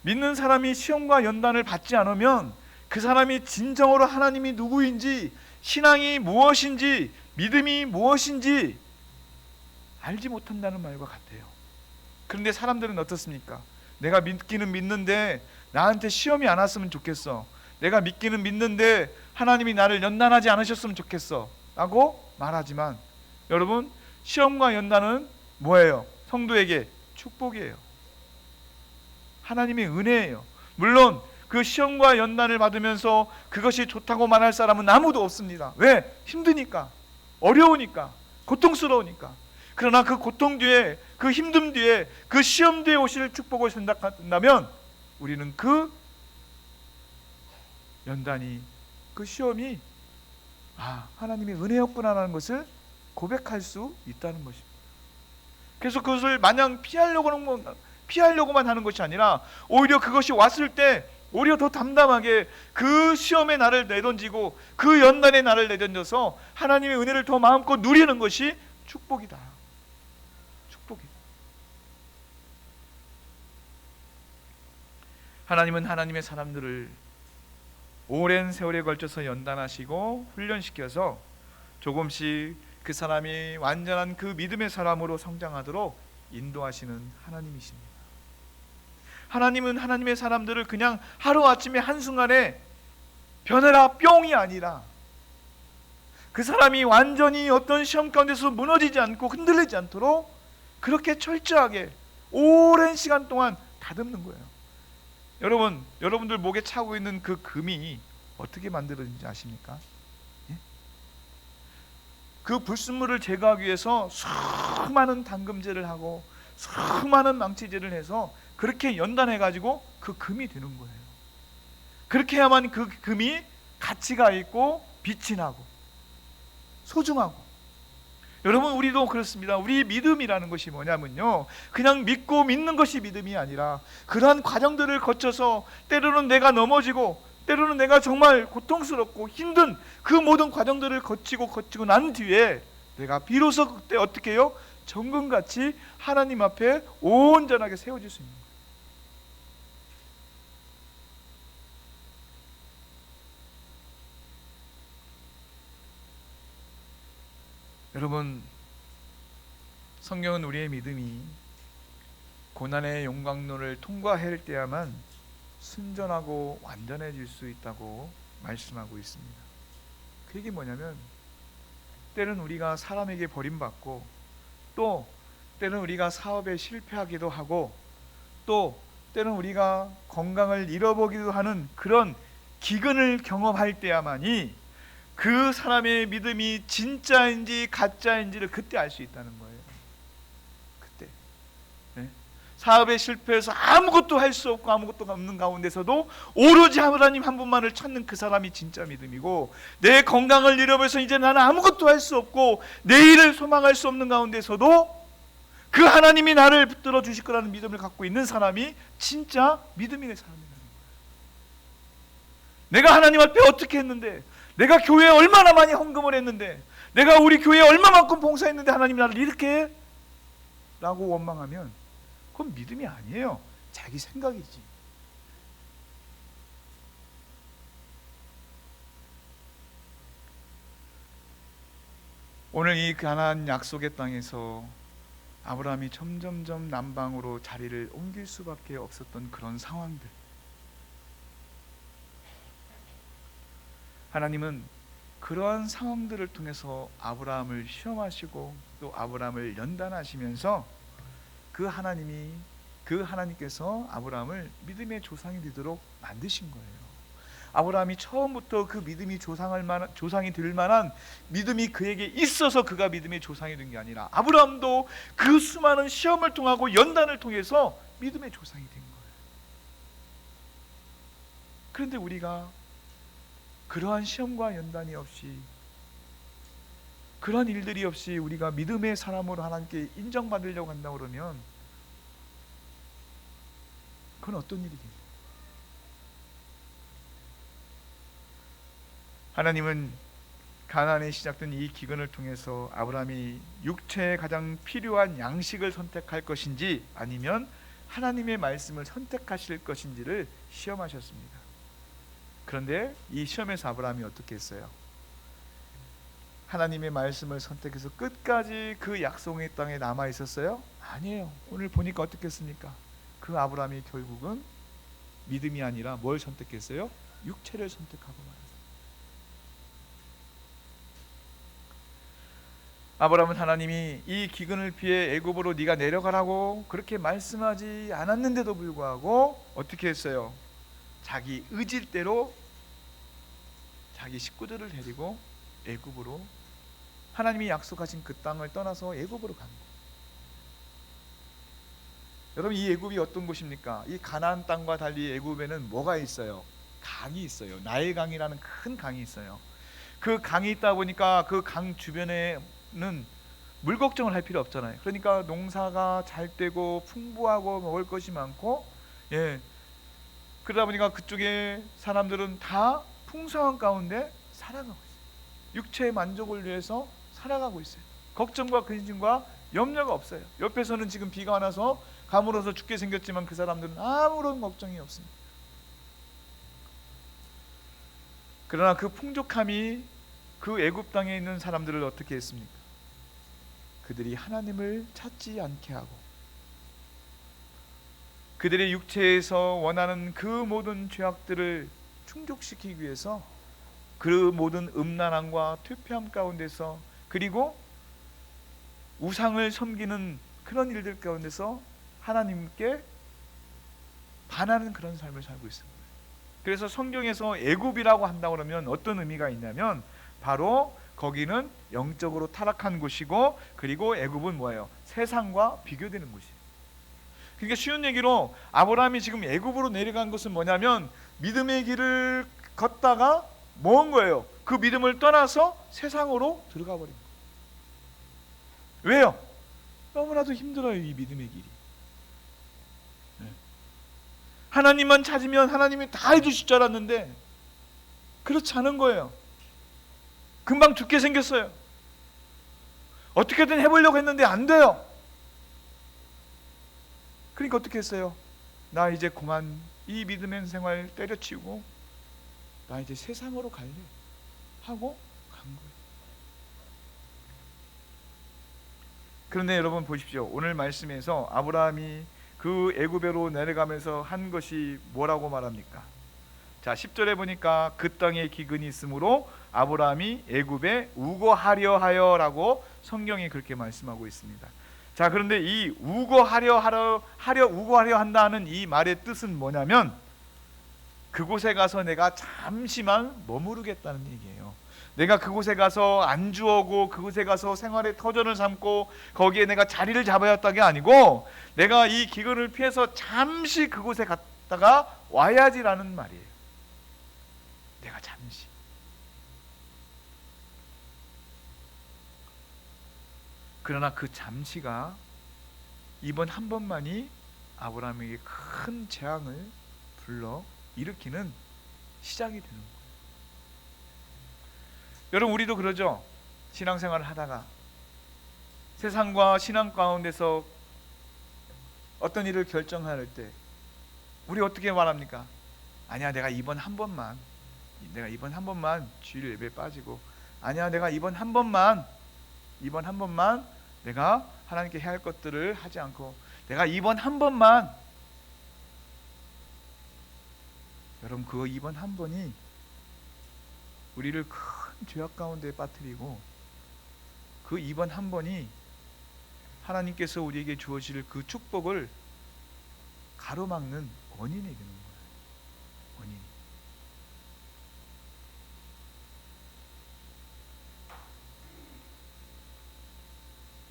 믿는 사람이 시험과 연단을 받지 않으면 그 사람이 진정으로 하나님이 누구인지, 신앙이 무엇인지, 믿음이 무엇인지 알지 못한다는 말과 같아요. 그런데 사람들은 어떻습니까? 내가 믿기는 믿는데 나한테 시험이 안 왔으면 좋겠어. 내가 믿기는 믿는데 하나님이 나를 연단하지 않으셨으면 좋겠어 라고 말하지만, 여러분, 시험과 연단은 뭐예요? 성도에게 축복이에요. 하나님의 은혜예요. 물론 그 시험과 연단을 받으면서 그것이 좋다고 말할 사람은 아무도 없습니다. 왜? 힘드니까, 어려우니까, 고통스러우니까. 그러나 그 고통 뒤에, 그 힘듦 뒤에, 그 시험 뒤에 오실 축복을 생각한다면 우리는 그 연단이, 그 시험이 하나님의 은혜였구나라는 것을 고백할 수 있다는 것입니다. 그래서 그것을 마냥 피하려고만 하는 것이 아니라 오히려 그것이 왔을 때 오히려 더 담담하게 그 시험의 날을 내던지고 그 연단의 날을 내던져서 하나님의 은혜를 더 마음껏 누리는 것이 축복이다. 축복이다. 하나님은 하나님의 사람들을 오랜 세월에 걸쳐서 연단하시고 훈련시켜서 조금씩 그 사람이 완전한 그 믿음의 사람으로 성장하도록 인도하시는 하나님이십니다. 하나님은 하나님의 사람들을 그냥 하루아침에 한순간에 변해라 뿅이 아니라 그 사람이 완전히 어떤 시험 가운데서 무너지지 않고 흔들리지 않도록 그렇게 철저하게 오랜 시간 동안 다듬는 거예요. 여러분들 목에 차고 있는 그 금이 어떻게 만들어진지 아십니까? 예? 그 불순물을 제거하기 위해서 수많은 담금질을 하고 수많은 망치질을 해서 그렇게 연단해가지고 그 금이 되는 거예요. 그렇게 해야만 그 금이 가치가 있고 빛이 나고 소중하고. 여러분, 우리도 그렇습니다. 우리 믿음이라는 것이 뭐냐면요, 그냥 믿고 믿는 것이 믿음이 아니라 그러한 과정들을 거쳐서 때로는 내가 넘어지고 때로는 내가 정말 고통스럽고 힘든 그 모든 과정들을 거치고 난 뒤에 내가 비로소 그때 어떻게 해요? 정금같이 하나님 앞에 온전하게 세워질 수 있는 거예요. 여러분, 성경은 우리의 믿음이 고난의 용광로를 통과할 때야만 순전하고 완전해질 수 있다고 말씀하고 있습니다. 그게 뭐냐면 때는 우리가 사람에게 버림받고 또 때는 우리가 사업에 실패하기도 하고 또 때는 우리가 건강을 잃어보기도 하는 그런 기근을 경험할 때야만이 그 사람의 믿음이 진짜인지 가짜인지를 그때 알 수 있다는 거예요. 그때 사업에 실패해서 아무것도 할 수 없고 아무것도 없는 가운데서도 오로지 하나님 한 분만을 찾는 그 사람이 진짜 믿음이고, 내 건강을 잃어버려서 이제 나는 아무것도 할 수 없고 내일을 소망할 수 없는 가운데서도 그 하나님이 나를 붙들어 주실 거라는 믿음을 갖고 있는 사람이 진짜 믿음의 사람이라는 거예요. 내가 하나님 앞에 어떻게 했는데, 내가 교회에 얼마나 많이 헌금을 했는데, 내가 우리 교회에 얼마만큼 봉사했는데 하나님이 나를 이렇게 해? 라고 원망하면 그건 믿음이 아니에요. 자기 생각이지. 오늘 이 가나안 약속의 땅에서 아브라함이 점점점 남방으로 자리를 옮길 수밖에 없었던 그런 상황들, 하나님은 그러한 상황들을 통해서 아브라함을 시험하시고 또 아브라함을 연단하시면서 그 하나님께서 아브라함을 믿음의 조상이 되도록 만드신 거예요. 아브라함이 처음부터 그 믿음이 조상이 될 만한 믿음이 그에게 있어서 그가 믿음의 조상이 된 게 아니라, 아브라함도 그 수많은 시험을 통하고 연단을 통해서 믿음의 조상이 된 거예요. 그런데 우리가 그러한 시험과 연단이 없이, 그러한 일들이 없이 우리가 믿음의 사람으로 하나님께 인정받으려고 한다 그러면 그건 어떤 일이겠어요? 하나님은 가나안에 시작된 이 기근을 통해서 아브라함이 육체에 가장 필요한 양식을 선택할 것인지 아니면 하나님의 말씀을 선택하실 것인지를 시험하셨습니다. 그런데 이 시험에서 아브라함이 어떻게 했어요? 하나님의 말씀을 선택해서 끝까지 그 약속의 땅에 남아 있었어요? 아니에요. 오늘 보니까 어떻게 했습니까? 그 아브라함이 결국은 믿음이 아니라 뭘 선택했어요? 육체를 선택하고 말았어요. 아브라함은 하나님이 이 기근을 피해 애굽으로 네가 내려가라고 그렇게 말씀하지 않았는데도 불구하고 어떻게 했어요? 자기 의질대로 자기 식구들을 데리고 애굽으로, 하나님이 약속하신 그 땅을 떠나서 애굽으로 간 거예요. 여러분, 이 애굽이 어떤 곳입니까? 이 가나안 땅과 달리 애굽에는 뭐가 있어요? 강이 있어요. 나일강이라는 큰 강이 있어요. 그 강이 있다 보니까 그 강 주변에 물 걱정을 할 필요 없잖아요. 그러니까 농사가 잘 되고 풍부하고 먹을 것이 많고, 그러다 보니까 그쪽에 사람들은 다 풍성한 가운데 살아가고 있어요. 육체의 만족을 위해서 살아가고 있어요. 걱정과 근심과 염려가 없어요. 옆에서는 지금 비가 안 와서 가물어서 죽게 생겼지만 그 사람들은 아무런 걱정이 없습니다. 그러나 그 풍족함이 그 애굽 땅에 있는 사람들을 어떻게 했습니까? 그들이 하나님을 찾지 않게 하고 그들의 육체에서 원하는 그 모든 죄악들을 충족시키기 위해서 그 모든 음란함과 퇴폐함 가운데서, 그리고 우상을 섬기는 그런 일들 가운데서 하나님께 반하는 그런 삶을 살고 있습니다. 그래서 성경에서 애굽이라고 한다 그러면 어떤 의미가 있냐면 바로 거기는 영적으로 타락한 곳이고, 그리고 애굽은 뭐예요? 세상과 비교되는 곳이에요. 그러니까 쉬운 얘기로 아브라함이 지금 애굽으로 내려간 것은 뭐냐면 믿음의 길을 걷다가 뭐한 거예요? 그 믿음을 떠나서 세상으로 들어가 버린 거예요. 왜요? 너무나도 힘들어요, 이 믿음의 길이. 하나님만 찾으면 하나님이 다 해주실 줄 알았는데 그렇지 않은 거예요. 금방 죽게 생겼어요. 어떻게든 해보려고 했는데 안 돼요. 그러니까 어떻게 했어요? 나 이제 그만 이 믿음의 생활 때려치우고 나 이제 세상으로 갈래 하고 간 거예요. 그런데 여러분 보십시오. 오늘 말씀에서 아브라함이 그 애굽으로 내려가면서 한 것이 뭐라고 말합니까? 자, 10절에 보니까 그 땅에 기근이 있으므로 아브라함이 애굽에 우거하려 하여라고 성경이 그렇게 말씀하고 있습니다. 자, 그런데 이 우거하려 한다는 이 말의 뜻은 뭐냐면 그곳에 가서 내가 잠시만 머무르겠다는 얘기예요. 내가 그곳에 가서 안주하고 그곳에 가서 생활의 터전을 삼고 거기에 내가 자리를 잡아야 했던 게 아니고 내가 이 기근을 피해서 잠시 그곳에 갔다가 와야지라는 말이에요. 내가 잠시. 그러나 그 잠시가 이번 한 번만이 아브라함에게 큰 재앙을 불러 일으키는 시작이 되는 거예요. 여러분, 우리도 그러죠. 신앙생활을 하다가 세상과 신앙 가운데서 어떤 일을 결정할 때 우리 어떻게 말합니까? 아니야, 내가 이번 한 번만 주일 예배 빠지고, 아니야, 내가 이번 한 번만 내가 하나님께 해야 할 것들을 하지 않고, 내가 이번 한 번만. 여러분, 그 이번 한 번이 우리를 큰 죄악 가운데 빠뜨리고, 그 이번 한 번이 하나님께서 우리에게 주어질 그 축복을 가로막는 원인이 되는 거예요. 원인.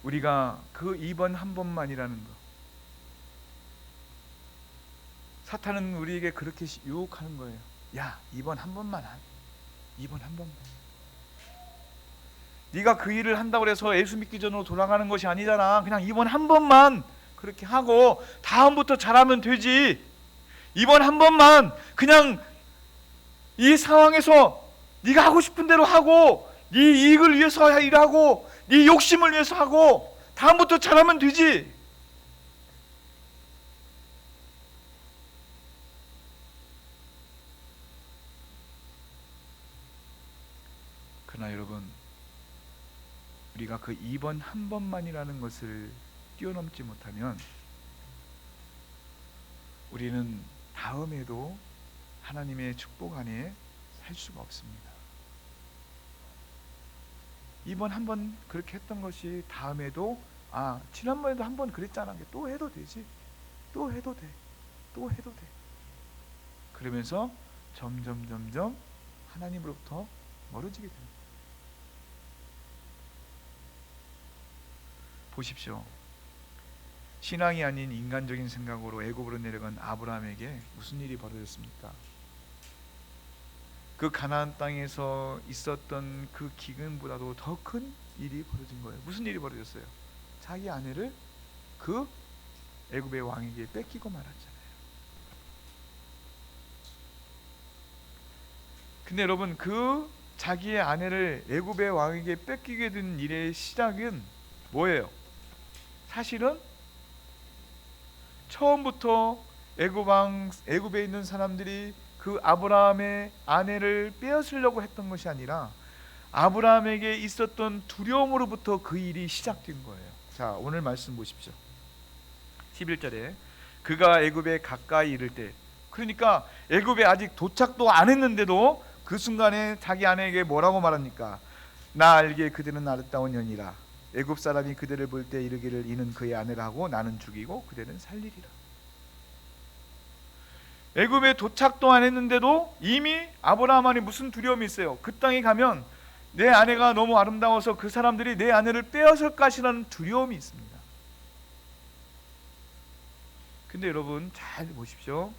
우리가 그 이번 한 번만이라는 거, 사탄은 우리에게 그렇게 유혹하는 거예요. 야, 이번 한 번만 이번 한 번만. 네가 그 일을 한다고 해서 예수 믿기 전으로 돌아가는 것이 아니잖아. 그냥 이번 한 번만 그렇게 하고 다음부터 잘하면 되지. 이번 한 번만 그냥 이 상황에서 네가 하고 싶은 대로 하고 네 이익을 위해서 일하고 네 욕심을 위해서 하고 다음부터 잘하면 되지. 그러나 여러분, 우리가 그 이번 한 번만이라는 것을 뛰어넘지 못하면 우리는 다음에도 하나님의 축복 안에 살 수가 없습니다. 이번 한 번 그렇게 했던 것이 다음에도, 지난번에도 한 번 그랬잖아, 또 해도 되지, 또 해도 돼. 그러면서 점점 하나님으로부터 멀어지게 됩니다. 보십시오. 신앙이 아닌 인간적인 생각으로 애굽으로 내려간 아브라함에게 무슨 일이 벌어졌습니까? 그 그 가나안 땅에서 있었던 그 기근보다도 더 큰 일이 벌어진 거예요. 무슨 일이 벌어졌어요? 자기 아내를 그 애굽의 왕에게 뺏기고 말았잖아요. 근데 여러분, 그 자기의 아내를 애굽의 왕에게 뺏기게 된 일의 시작은 뭐예요? 사실은 처음부터 애굽에 있는 사람들이 그 아브라함의 아내를 빼앗으려고 했던 것이 아니라 아브라함에게 있었던 두려움으로부터 그 일이 시작된 거예요. 자, 오늘 말씀 보십시오. 11절에 그가 애굽에 가까이 이를 때, 그러니까 애굽에 아직 도착도 안 했는데도 그 순간에 자기 아내에게 뭐라고 말합니까? 나 알기에 그들은 아름다운 년이라. 애굽 사람이 그들을 볼 때 이르기를 이는 그의 아내라 하고 나는 죽이고 그들은 살리리라. 애굽에 도착도 안 했는데도 이미 아브라함 안에 무슨 두려움이 있어요? 그 땅에 가면 내 아내가 너무 아름다워서 그 사람들이 내 아내를 빼앗을 것이라는 두려움이 있습니다. 근데 여러분 잘 보십시오.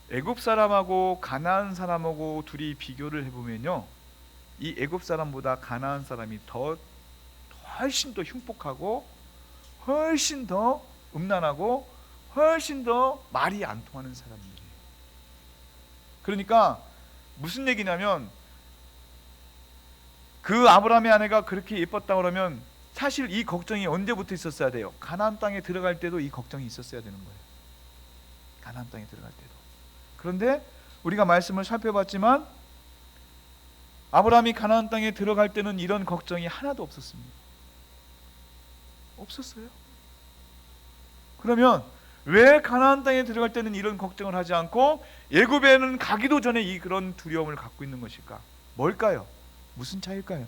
애굽 사람하고 가나안 사람하고 둘이 비교를 해보면요, 이 애굽 사람보다 가나안 사람이 훨씬 더 흉폭하고 훨씬 더 음란하고 훨씬 더 말이 안 통하는 사람들이에요. 그러니까 무슨 얘기냐면, 그 아브라함의 아내가 그렇게 예뻤다 그러면 사실 이 걱정이 언제부터 있었어야 돼요? 가나안 땅에 들어갈 때도 이 걱정이 있었어야 되는 거예요. 가나안 땅에 들어갈 때도. 그런데 우리가 말씀을 살펴봤지만 아브라함이 가나안 땅에 들어갈 때는 이런 걱정이 하나도 없었습니다. 없었어요. 그러면 왜 가나안 땅에 들어갈 때는 이런 걱정을 하지 않고 애굽에는 가기도 전에 그런 두려움을 갖고 있는 것일까? 뭘까요? 무슨 차이일까요?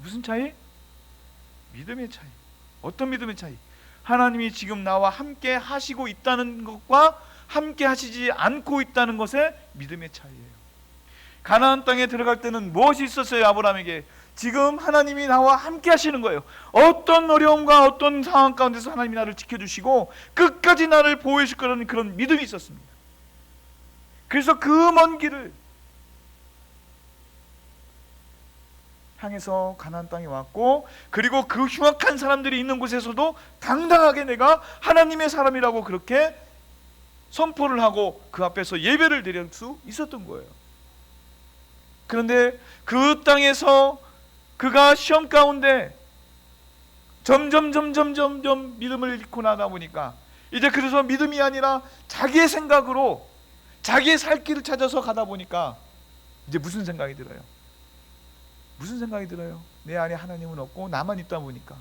무슨 차이? 믿음의 차이. 어떤 믿음의 차이? 하나님이 지금 나와 함께 하시고 있다는 것과 함께 하시지 않고 있다는 것의 믿음의 차이예요. 가나안 땅에 들어갈 때는 무엇이 있었어요? 아브라함에게 지금 하나님이 나와 함께 하시는 거예요. 어떤 어려움과 어떤 상황 가운데서 하나님이 나를 지켜주시고 끝까지 나를 보호해 줄 거라는 그런 믿음이 있었습니다. 그래서 그 먼 길을 향해서 가나안 땅에 왔고, 그리고 그 흉악한 사람들이 있는 곳에서도 당당하게 내가 하나님의 사람이라고 그렇게 선포를 하고 그 앞에서 예배를 드릴 수 있었던 거예요. 그런데 그 땅에서 그가 시험 가운데 점점 믿음을 잃고 나다 보니까 이제 그래서 믿음이 아니라 자기의 생각으로 자기의 살 길을 찾아서 가다 보니까 이제 무슨 생각이 들어요? 무슨 생각이 들어요? 내 안에 하나님은 없고 나만 있다 보니까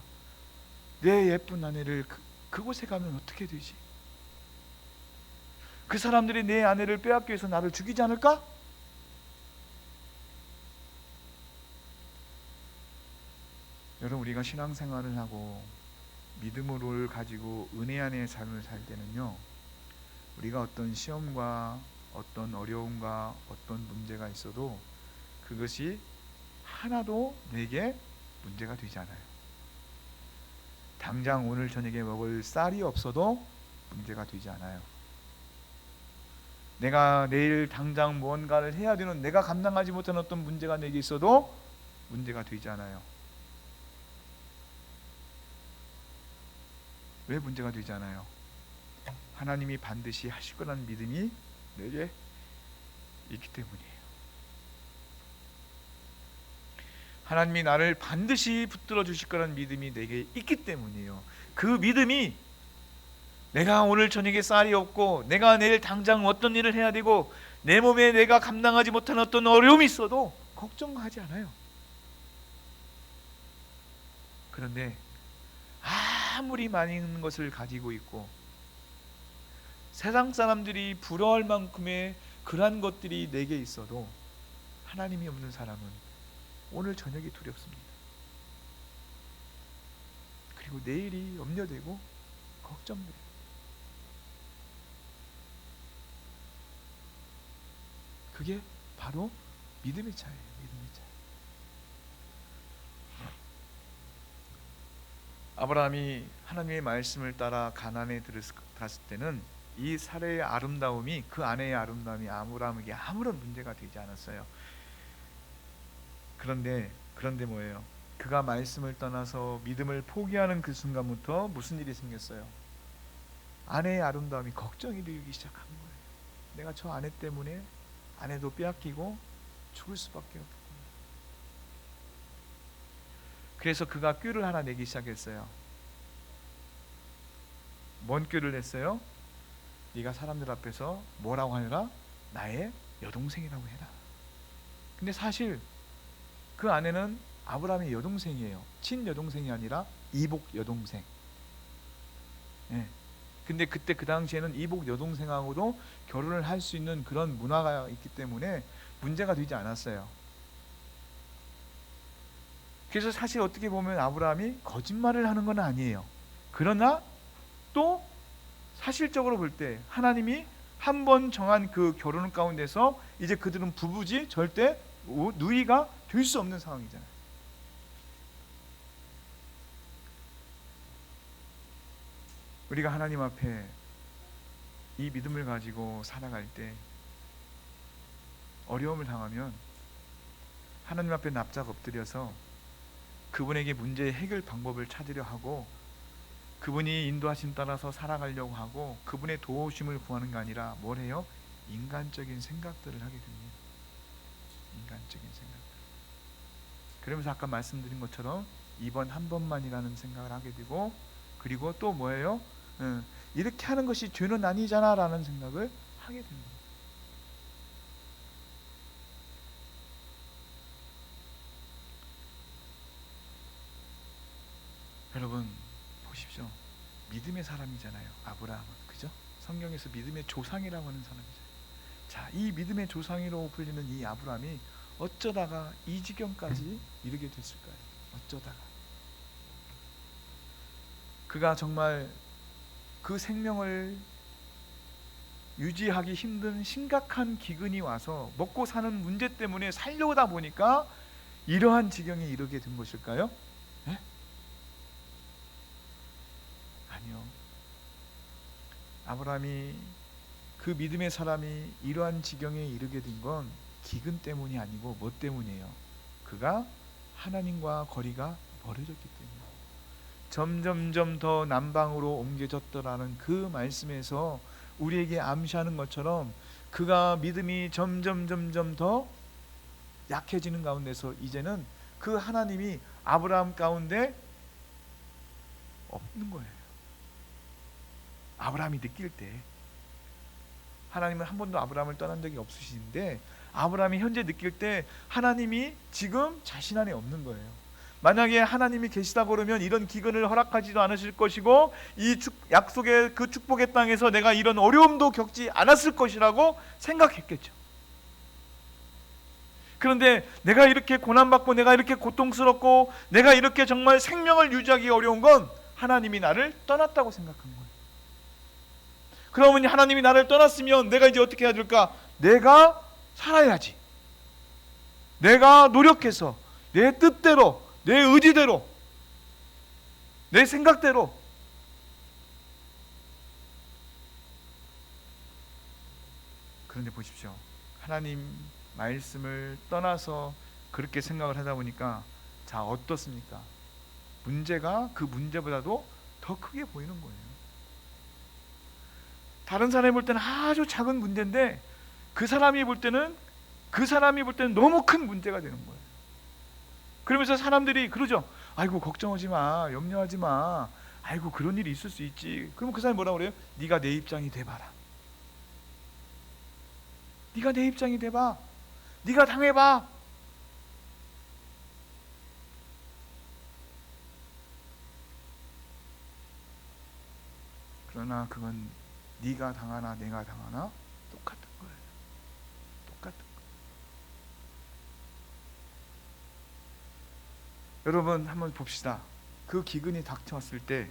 내 예쁜 아내를 그곳에 가면 어떻게 되지? 그 사람들이 내 아내를 빼앗기 위해서 나를 죽이지 않을까? 여러분, 우리가 신앙생활을 하고 믿음을 가지고 은혜 안의 삶을 살 때는요, 우리가 어떤 시험과 어떤 어려움과 어떤 문제가 있어도 그것이 하나도 내게 문제가 되지 않아요. 당장 오늘 저녁에 먹을 쌀이 없어도 문제가 되지 않아요. 내가 내일 당장 무언가를 해야 되는, 내가 감당하지 못한 어떤 문제가 내게 있어도 문제가 되지 않아요. 왜 문제가 되지 않아요? 하나님이 반드시 하실 거라는 믿음이 내게 있기 때문이에요. 하나님이 나를 반드시 붙들어 주실 거라는 믿음이 내게 있기 때문이에요. 그 믿음이 내가 오늘 저녁에 쌀이 없고 내가 내일 당장 어떤 일을 해야 되고 내 몸에 내가 감당하지 못한 어떤 어려움이 있어도 걱정하지 않아요. 그런데 아무리 많은 것을 가지고 있고 세상 사람들이 부러워할 만큼의 그러한 것들이 내게 있어도 하나님이 없는 사람은 오늘 저녁이 두렵습니다. 그리고 내일이 염려되고 걱정돼요. 그게 바로 믿음의 차이예요. 믿음의 차이. 아브라함이 하나님의 말씀을 따라 가나안에 들어갔을 때는 이 사례의 아름다움이, 그 아내의 아름다움이 아브라함에게 아무런 문제가 되지 않았어요. 그런데 뭐예요? 그가 말씀을 떠나서 믿음을 포기하는 그 순간부터 무슨 일이 생겼어요? 아내의 아름다움이 걱정이 되기 시작한 거예요. 내가 저 아내 때문에 아내도 빼앗기고 죽을 수밖에 없고. 그래서 그가 꾀를 하나 내기 시작했어요. 뭔 꾀를 냈어요? 네가 사람들 앞에서 뭐라고 하느라? 나의 여동생이라고 해라. 근데 사실 그 아내는 아브라함의 여동생이에요. 친여동생이 아니라 이복 여동생. 예. 근데 그때 그 당시에는 이복 여동생하고도 결혼을 할 수 있는 그런 문화가 있기 때문에 문제가 되지 않았어요. 그래서 사실 어떻게 보면 아브라함이 거짓말을 하는 건 아니에요. 그러나 또 사실적으로 볼 때 하나님이 한 번 정한 그 결혼 가운데서 이제 그들은 부부지 절대 누이가 될 수 없는 상황이잖아요. 우리가 하나님 앞에 이 믿음을 가지고 살아갈 때 어려움을 당하면 하나님 앞에 납작 엎드려서 그분에게 문제의 해결 방법을 찾으려 하고 그분이 인도하심 따라서 살아가려고 하고 그분의 도우심을 구하는 게 아니라 뭘 해요? 인간적인 생각들을 하게 됩니다. 인간적인 생각들. 그러면서 아까 말씀드린 것처럼 이번 한 번만이라는 생각을 하게 되고, 그리고 또 뭐예요? 이렇게 하는 것이 죄는 아니잖아 라는 생각을 하게 됩니다. 여러분 보십시오. 믿음의 사람이잖아요. 아브라함은. 그죠? 성경에서 믿음의 조상이라고 하는 사람이잖아요. 자, 이 믿음의 조상이라고 불리는 이 아브라함이 어쩌다가 이 지경까지 이르게 됐을까요? 어쩌다가. 그가 정말 그 생명을 유지하기 힘든 심각한 기근이 와서 먹고 사는 문제 때문에 살려오다 보니까 이러한 지경에 이르게 된 것일까요? 네? 아니요. 아브라함이, 그 믿음의 사람이 이러한 지경에 이르게 된 건 기근 때문이 아니고 뭐 때문이에요? 그가 하나님과 거리가 멀어졌기 때문에. 점점점 더 남방으로 옮겨졌더라는 그 말씀에서 우리에게 암시하는 것처럼 그가 믿음이 점점 더 약해지는 가운데서 이제는 그 하나님이 아브라함 가운데 없는 거예요. 아브라함이 느낄 때, 하나님은 한 번도 아브라함을 떠난 적이 없으신데 아브라함이 현재 느낄 때 하나님이 지금 자신 안에 없는 거예요. 만약에 하나님이 계시다 그러면 이런 기근을 허락하지도 않으실 것이고 이 약속의 그 축복의 땅에서 내가 이런 어려움도 겪지 않았을 것이라고 생각했겠죠. 그런데 내가 이렇게 고난받고 내가 이렇게 고통스럽고 내가 이렇게 정말 생명을 유지하기 어려운 건 하나님이 나를 떠났다고 생각한 거예요. 그러면 하나님이 나를 떠났으면 내가 이제 어떻게 해야 될까? 내가 살아야지. 내가 노력해서 내 뜻대로, 내 의지대로, 내 생각대로. 그런데 보십시오. 하나님 말씀을 떠나서 그렇게 생각을 하다 보니까 자, 어떻습니까? 문제가 그 문제보다도 더 크게 보이는 거예요. 다른 사람이 볼 때는 아주 작은 문제인데 그 사람이 볼 때는 너무 큰 문제가 되는 거예요. 그러면서 사람들이 그러죠. 아이고 걱정하지 마, 염려하지 마. 아이고 그런 일이 있을 수 있지. 그러면 그 사람이 뭐라고 그래요? 네가 내 입장이 돼봐라. 네가 내 입장이 돼봐. 네가 당해봐. 그러나 그건 네가 당하나 내가 당하나 똑같은 거예요. 똑같은 거예요. 여러분 한번 봅시다. 그 기근이 닥쳐왔을 때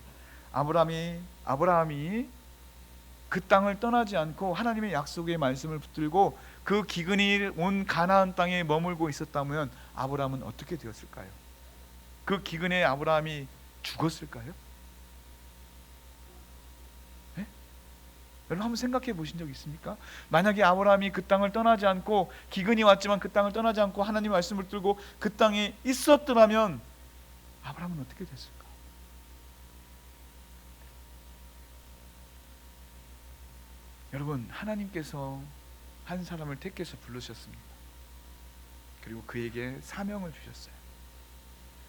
아브라함이 그 땅을 떠나지 않고 하나님의 약속의 말씀을 붙들고 그 기근이 온 가나안 땅에 머물고 있었다면 아브라함은 어떻게 되었을까요? 그 기근에 아브라함이 죽었을까요? 네? 여러분 한번 생각해 보신 적 있습니까? 만약에 아브라함이 그 땅을 떠나지 않고, 기근이 왔지만 그 땅을 떠나지 않고 하나님의 말씀을 들고 그 땅에 있었더라면 아브라함은 어떻게 됐을까? 여러분, 하나님께서 한 사람을 택해서 부르셨습니다. 그리고 그에게 사명을 주셨어요.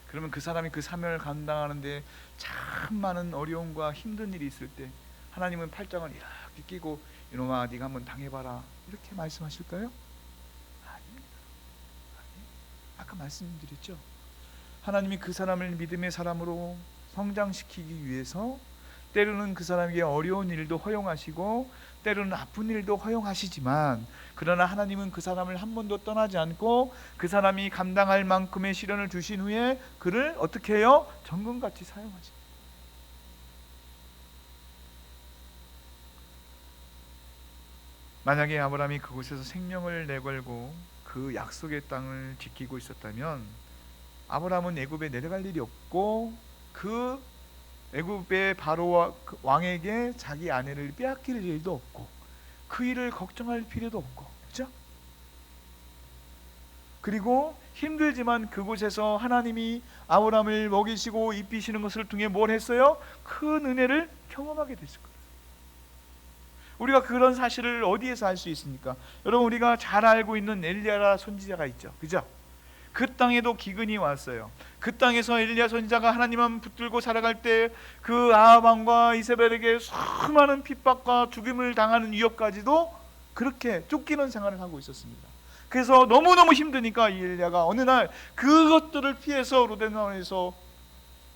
그러면 그 사람이 그 사명을 감당하는데 참 많은 어려움과 힘든 일이 있을 때 하나님은 팔짱을 이렇게 끼고 이놈아 네가 한번 당해봐라 이렇게 말씀하실까요? 아닙니다. 아까 말씀드렸죠. 하나님이 그 사람을 믿음의 사람으로 성장시키기 위해서 때로는 그 사람에게 어려운 일도 허용하시고 때로는 아픈 일도 허용하시지만, 그러나 하나님은 그 사람을 한 번도 떠나지 않고 그 사람이 감당할 만큼의 시련을 주신 후에 그를 어떻게 해요? 정금같이 사용하십니다. 만약에 아브라함이 그곳에서 생명을 내걸고 그 약속의 땅을 지키고 있었다면 아브라함은 애굽에 내려갈 일이 없고 그 애굽의 바로와 그 왕에게 자기 아내를 빼앗길 일도 없고 그 일을 걱정할 필요도 없고, 그렇죠? 그리고 힘들지만 그곳에서 하나님이 아브라함을 먹이시고 입히시는 것을 통해 뭘 했어요? 큰 은혜를 경험하게 됐을 거예요. 우리가 그런 사실을 어디에서 알 수 있습니까? 여러분, 우리가 잘 알고 있는 엘리야 선지자가 있죠, 그죠? 그 땅에도 기근이 왔어요. 그 땅에서 엘리야 선지자가 하나님만 붙들고 살아갈 때 그 아합 왕과 이세벨에게 수많은 핍박과 죽임을 당하는 위협까지도 그렇게 쫓기는 생활을 하고 있었습니다. 그래서 너무너무 힘드니까 이 엘리야가 어느 날 그것들을 피해서 로데나에서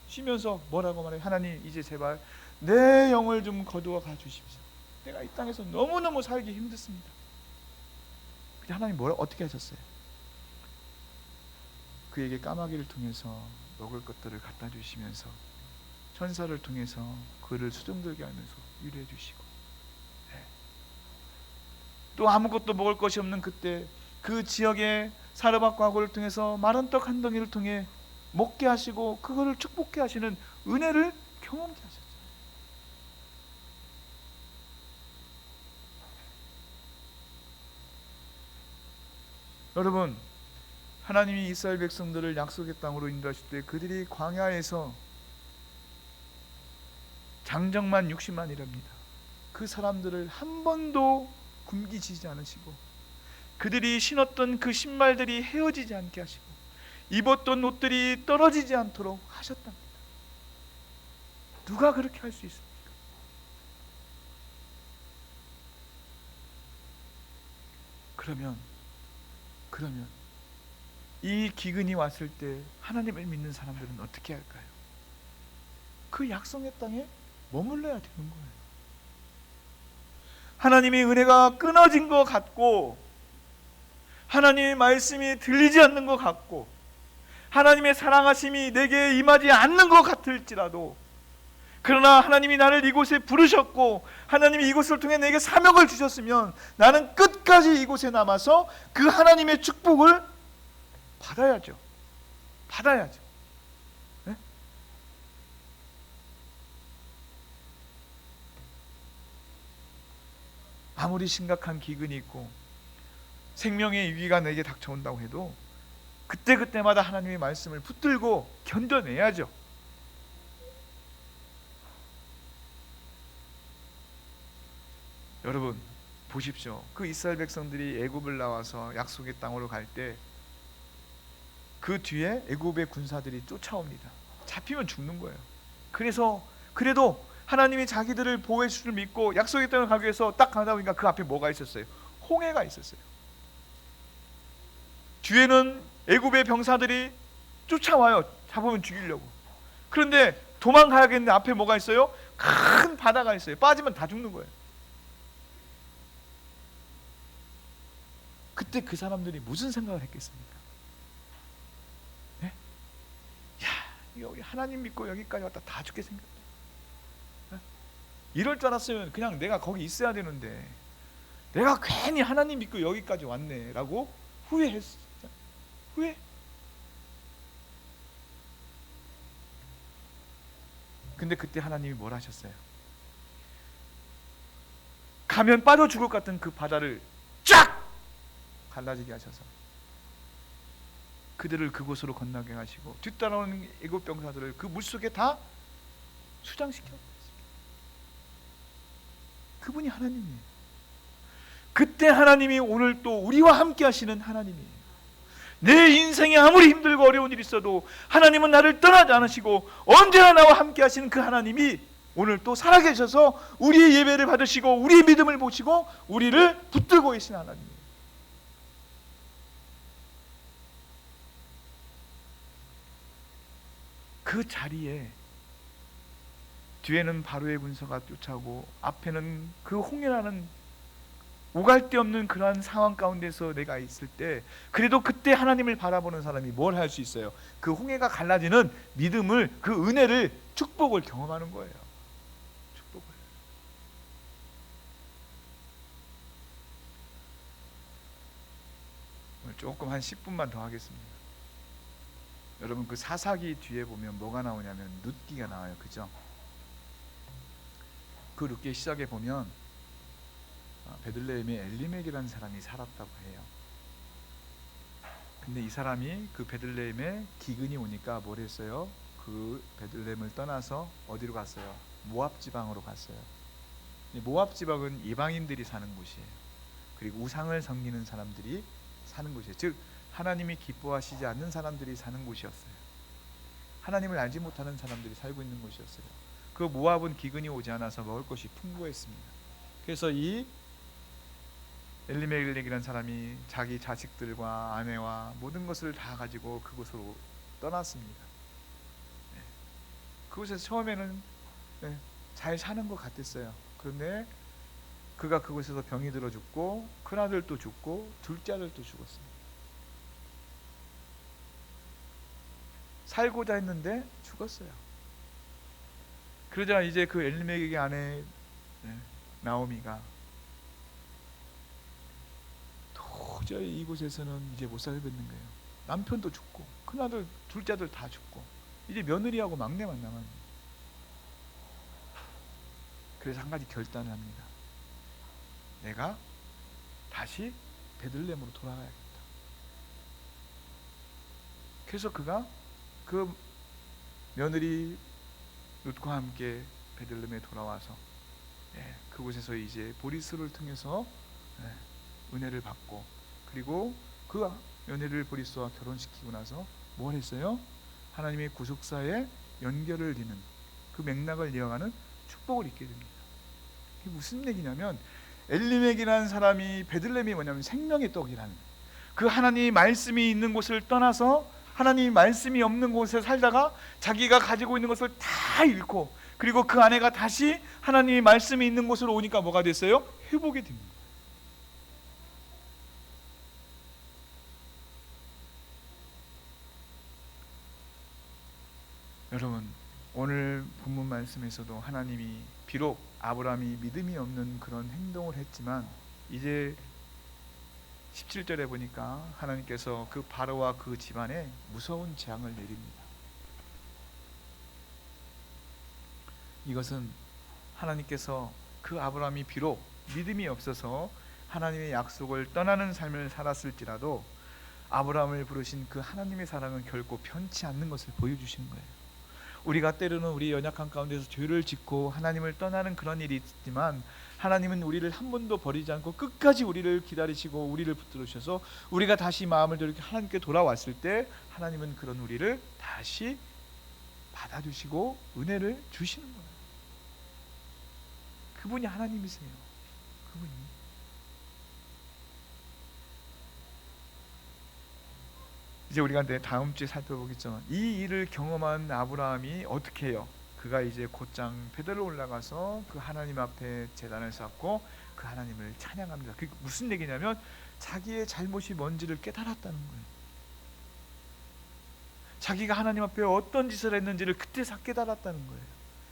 쉬면서 뭐라고 말해요? 하나님, 이제 제발 내 영을 좀 거두어 가 주십시오. 내가 이 땅에서 너무너무 살기 힘들습니다. 근데 하나님 어떻게 하셨어요? 그에게 까마귀를 통해서 먹을 것들을 갖다 주시면서 천사를 통해서 그를 수종들게 하면서 위로해 주시고, 또 아무것도 먹을 것이 없는 그때 그 지역의 사르밧 과거를 통해서 마른 떡 한 덩이를 통해 먹게 하시고 그거를 축복해 하시는 은혜를 경험케 하셨죠. 여러분, 하나님이 이스라엘 백성들을 약속의 땅으로 인도하실 때 그들이 광야에서 장정만 60만이랍니다. 그 사람들을 한 번도 굶기시지 않으시고 그들이 신었던 그 신발들이 헤어지지 않게 하시고 입었던 옷들이 떨어지지 않도록 하셨답니다. 누가 그렇게 할 수 있습니까? 그러면 이 기근이 왔을 때 하나님을 믿는 사람들은 어떻게 할까요? 그 약속의 땅에 머물러야 되는 거예요. 하나님의 은혜가 끊어진 것 같고 하나님의 말씀이 들리지 않는 것 같고 하나님의 사랑하심이 내게 임하지 않는 것 같을지라도, 그러나 하나님이 나를 이곳에 부르셨고 하나님이 이곳을 통해 내게 사명을 주셨으면 나는 끝까지 이곳에 남아서 그 하나님의 축복을 받아야죠. 네? 아무리 심각한 기근이 있고 생명의 위기가 내게 닥쳐온다고 해도 그때그때마다 하나님의 말씀을 붙들고 견뎌내야죠. 여러분 보십시오. 그 이스라엘 백성들이 애굽을 나와서 약속의 땅으로 갈 때 그 뒤에 애굽의 군사들이 쫓아옵니다. 잡히면 죽는 거예요. 그래도 하나님이 자기들을 보호해 주실 줄 믿고 약속의 땅을 가기 위해서 딱 가다 보니까 그 앞에 뭐가 있었어요? 홍해가 있었어요. 뒤에는 애굽의 병사들이 쫓아와요. 잡으면 죽이려고. 그런데 도망가야겠는데 앞에 뭐가 있어요? 큰 바다가 있어요. 빠지면 다 죽는 거예요. 그때 그 사람들이 무슨 생각을 했겠습니까? 네? 야, 여기 하나님 믿고 여기까지 왔다 다 죽게 생겼다. 네? 이럴 줄 알았으면 그냥 내가 거기 있어야 되는데 내가 괜히 하나님 믿고 여기까지 왔네 라고 후회했어. 후회. 근데 그때 하나님이 뭘 하셨어요? 가면 빠져 죽을 것 같은 그 바다를 쫙 갈라지게 하셔서 그들을 그곳으로 건너게 하시고 뒤따라오는 애굽 병사들을 그 물속에 다 수장시켜 버렸습니다. 그분이 하나님이에요. 그때 하나님이 오늘 또 우리와 함께 하시는 하나님이에요. 내 인생에 아무리 힘들고 어려운 일이 있어도 하나님은 나를 떠나지 않으시고 언제나 나와 함께 하시는 그 하나님이 오늘 또 살아계셔서 우리의 예배를 받으시고 우리의 믿음을 보시고 우리를 붙들고 계신 하나님이에요. 그 자리에 뒤에는 바로의 군사가 쫓아오고 앞에는 그 홍해라는 오갈 데 없는 그러한 상황 가운데서 내가 있을 때 그래도 그때 하나님을 바라보는 사람이 뭘 할 수 있어요? 그 홍해가 갈라지는 믿음을, 그 은혜를, 축복을 경험하는 거예요. 축복을. 오늘 조금 한 10분만 더 하겠습니다. 여러분 그 사사기 뒤에 보면 뭐가 나오냐면 룻기가 나와요. 그죠? 그 룻기 시작에 보면 베들레헴에 엘리멜이라는 사람이 살았다고 해요. 근데 이 사람이 그 베들레헴에 기근이 오니까 뭘 했어요? 그 베들레헴을 떠나서 어디로 갔어요? 모압 지방으로 갔어요. 모압 지방은 이방인들이 사는 곳이에요. 그리고 우상을 섬기는 사람들이 사는 곳이에요. 즉 하나님이 기뻐하시지 않는 사람들이 사는 곳이었어요. 하나님을 알지 못하는 사람들이 살고 있는 곳이었어요. 그 모압은 기근이 오지 않아서 먹을 것이 풍부했습니다. 그래서 이 엘리멜렉이라는 사람이 자기 자식들과 아내와 모든 것을 다 가지고 그곳으로 떠났습니다. 그곳에서 처음에는 잘 사는 것 같았어요. 그런데 그가 그곳에서 병이 들어 죽고 큰아들도 죽고 둘째 아들도 죽었습니다. 살고자 했는데 죽었어요. 그러자 이제 그 엘리멜렉의 아내 나오미가 도저히 이곳에서는 이제 못 살겠는 거예요. 남편도 죽고 큰아들 둘째 아들 다 죽고 이제 며느리하고 막내만 남았네요. 그래서 한 가지 결단을 합니다. 내가 다시 베들레헴으로 돌아가야겠다. 그래서 그가 그 며느리 룻과 함께 베들레헴에 돌아와서 그곳에서 이제 보리스를 통해서 은혜를 받고 그리고 그 며느리를 보리스와 결혼시키고 나서 뭘 했어요? 하나님의 구속사에 연결을 잇는 그 맥락을 이어가는 축복을 잊게 됩니다. 이게 무슨 얘기냐면 엘리멜렉이라는 사람이 베들레헴이 뭐냐면 생명의 떡이라는 그 하나님의 말씀이 있는 곳을 떠나서 하나님의 말씀이 없는 곳에 살다가 자기가 가지고 있는 것을 다 잃고 그리고 그 아내가 다시 하나님의 말씀이 있는 곳으로 오니까 뭐가 됐어요? 회복이 됩니다. 여러분 오늘 본문 말씀에서도 하나님이 비록 아브라함이 믿음이 없는 그런 행동을 했지만 이제 17절에 보니까 하나님께서 그 바로와 그 집안에 무서운 재앙을 내립니다. 이것은 하나님께서 그 아브라함이 비록 믿음이 없어서 하나님의 약속을 떠나는 삶을 살았을지라도 아브라함을 부르신 그 하나님의 사랑은 결코 편치 않는 것을 보여주시는 거예요. 우리가 때로는 우리 연약한 가운데서 죄를 짓고 하나님을 떠나는 그런 일이 있지만 하나님은 우리를 한 번도 버리지 않고 끝까지 우리를 기다리시고 우리를 붙들으셔서 우리가 다시 마음을 돌이켜 하나님께 돌아왔을 때 하나님은 그런 우리를 다시 받아주시고 은혜를 주시는 거예요. 그분이 하나님이세요. 그분이. 이제 우리가 다음 주에 살펴보겠죠. 이 일을 경험한 아브라함이 어떻게 해요? 그가 이제 곧장 베델로 올라가서 그 하나님 앞에 제단을 쌓고 그 하나님을 찬양합니다. 그게 무슨 얘기냐면 자기의 잘못이 뭔지를 깨달았다는 거예요. 자기가 하나님 앞에 어떤 짓을 했는지를 그때 깨달았다는 거예요.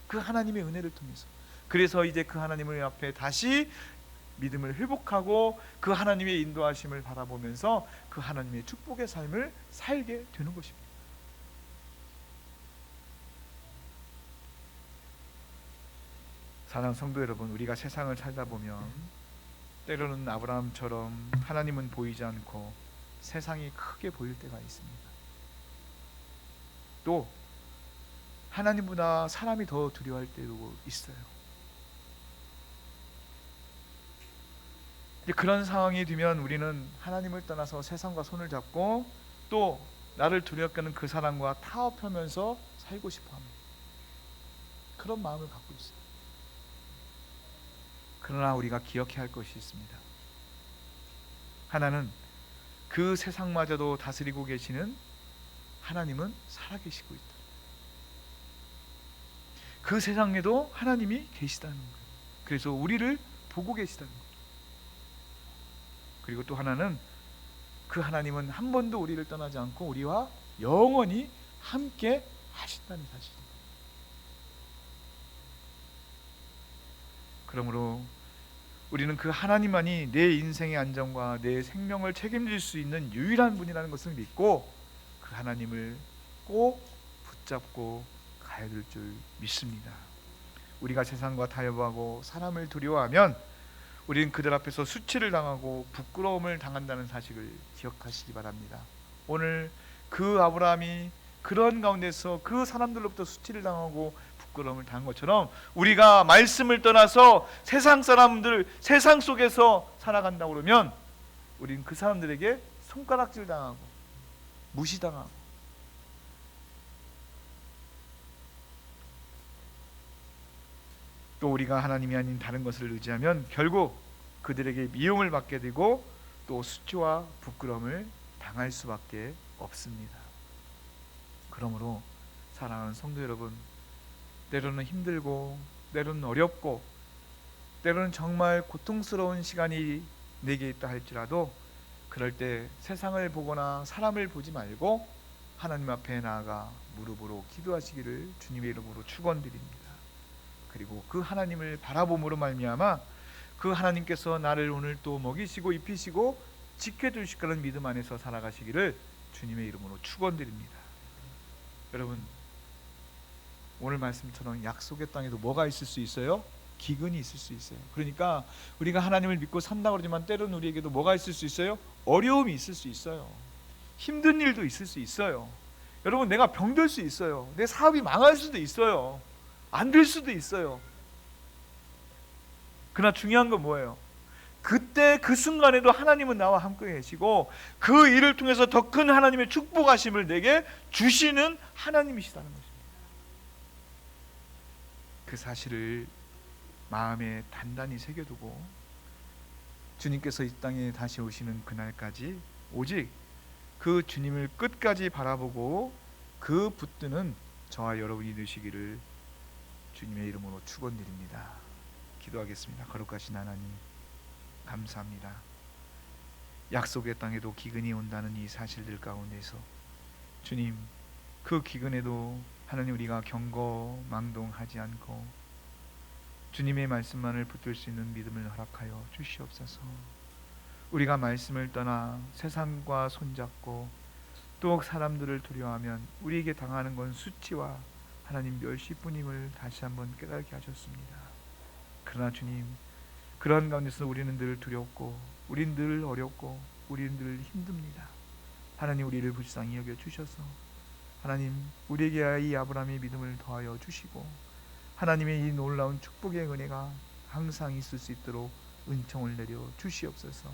그 하나님의 은혜를 통해서. 그래서 이제 그 하나님을 앞에 다시 믿음을 회복하고 그 하나님의 인도하심을 바라보면서 그 하나님의 축복의 삶을 살게 되는 것입니다. 사랑하는 성도 여러분, 우리가 세상을 살다 보면 때로는 아브라함처럼 하나님은 보이지 않고 세상이 크게 보일 때가 있습니다. 또 하나님보다 사람이 더 두려워할 때도 있어요. 그런 상황이 되면 우리는 하나님을 떠나서 세상과 손을 잡고 또 나를 두렵게 하는 그 사람과 타협하면서 살고 싶어합니다. 그런 마음을 갖고 있어요. 그러나 우리가 기억해야 할 것이 있습니다. 하나는 그 세상마저도 다스리고 계시는 하나님은 살아계시고 있다. 그 세상에도 하나님이 계시다는 거예요. 그래서 우리를 보고 계시다는 거예요. 그리고 또 하나는 그 하나님은 한 번도 우리를 떠나지 않고 우리와 영원히 함께 하신다는 사실입니다. 그러므로 우리는 그 하나님만이 내 인생의 안정과 내 생명을 책임질 수 있는 유일한 분이라는 것을 믿고 그 하나님을 꼭 붙잡고 가야 될 줄 믿습니다. 우리가 세상과 타협하고 사람을 두려워하면 우리는 그들 앞에서 수치를 당하고 부끄러움을 당한다는 사실을 기억하시기 바랍니다. 오늘 그 아브라함이 그런 가운데서 그 사람들로부터 수치를 당하고 부끄러움을 당한 것처럼 우리가 말씀을 떠나서 세상 사람들, 세상 속에서 살아간다고 그러면 우리는 그 사람들에게 손가락질 당하고 무시당하고 또 우리가 하나님이 아닌 다른 것을 의지하면 결국 그들에게 미움을 받게 되고 또 수치와 부끄러움을 당할 수밖에 없습니다. 그러므로 사랑하는 성도 여러분, 때로는 힘들고 때로는 어렵고 때로는 정말 고통스러운 시간이 내게 있다 할지라도 그럴 때 세상을 보거나 사람을 보지 말고 하나님 앞에 나아가 무릎으로 기도하시기를 주님의 이름으로 축원드립니다. 그리고 그 하나님을 바라봄으로 말미암아 그 하나님께서 나를 오늘 또 먹이시고 입히시고 지켜주실 거라는 믿음 안에서 살아가시기를 주님의 이름으로 축원드립니다. 여러분, 오늘 말씀처럼 약속의 땅에도 뭐가 있을 수 있어요? 기근이 있을 수 있어요. 그러니까 우리가 하나님을 믿고 산다고 그러지만 때로는 우리에게도 뭐가 있을 수 있어요? 어려움이 있을 수 있어요. 힘든 일도 있을 수 있어요. 여러분, 내가 병들 수 있어요. 내 사업이 망할 수도 있어요. 안 될 수도 있어요. 그러나 중요한 건 뭐예요? 그때 그 순간에도 하나님은 나와 함께 계시고 그 일을 통해서 더 큰 하나님의 축복하심을 내게 주시는 하나님이시다는 것입니다. 그 사실을 마음에 단단히 새겨두고 주님께서 이 땅에 다시 오시는 그날까지 오직 그 주님을 끝까지 바라보고 그 붙드는 저와 여러분이 되시기를 주님의 이름으로 축원드립니다. 기도하겠습니다. 거룩하신 하나님, 감사합니다. 약속의 땅에도 기근이 온다는 이 사실들 가운데서 주님, 그 기근에도 하나님 우리가 경거망동하지 않고 주님의 말씀만을 붙들 수 있는 믿음을 허락하여 주시옵소서. 우리가 말씀을 떠나 세상과 손잡고 또 사람들을 두려워하면 우리에게 당하는 건 수치와 하나님 멸시뿐임을 다시 한번 깨닫게 하셨습니다. 그러나 주님, 그런 가운데서 우리는 늘 두렵고 우리는 늘 어렵고 우리는 늘 힘듭니다. 하나님, 우리를 불쌍히 여겨 주셔서 하나님 우리에게 이 아브라함의 믿음을 더하여 주시고 하나님의 이 놀라운 축복의 은혜가 항상 있을 수 있도록 은총을 내려 주시옵소서.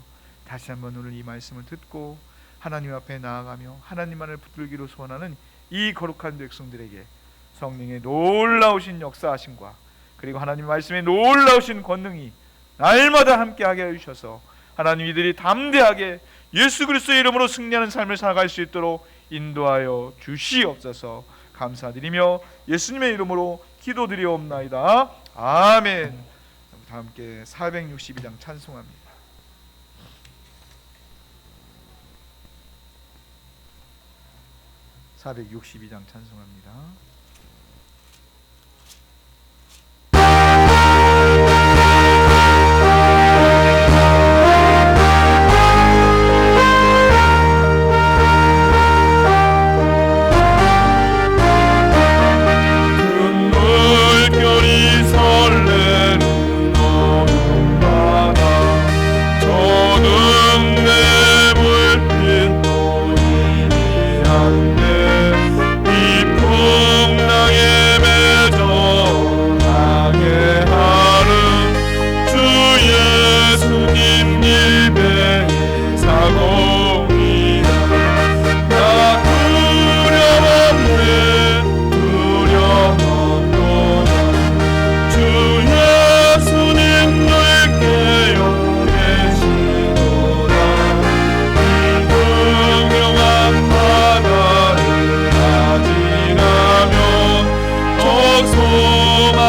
다시 한번 오늘 이 말씀을 듣고 하나님 앞에 나아가며 하나님만을 붙들기로 소원하는 이 거룩한 백성들에게 성령의 놀라우신 역사하심과 그리고 하나님 말씀의 놀라우신 권능이 날마다 함께하게 해주셔서 하나님 이들이 담대하게 예수 그리스도의 이름으로 승리하는 삶을 살아갈 수 있도록 인도하여 주시옵소서. 감사드리며 예수님의 이름으로 기도드리옵나이다. 아멘. 다 함께 462장 찬송합니다. (462장) 찬송합니다. 물결이 설레는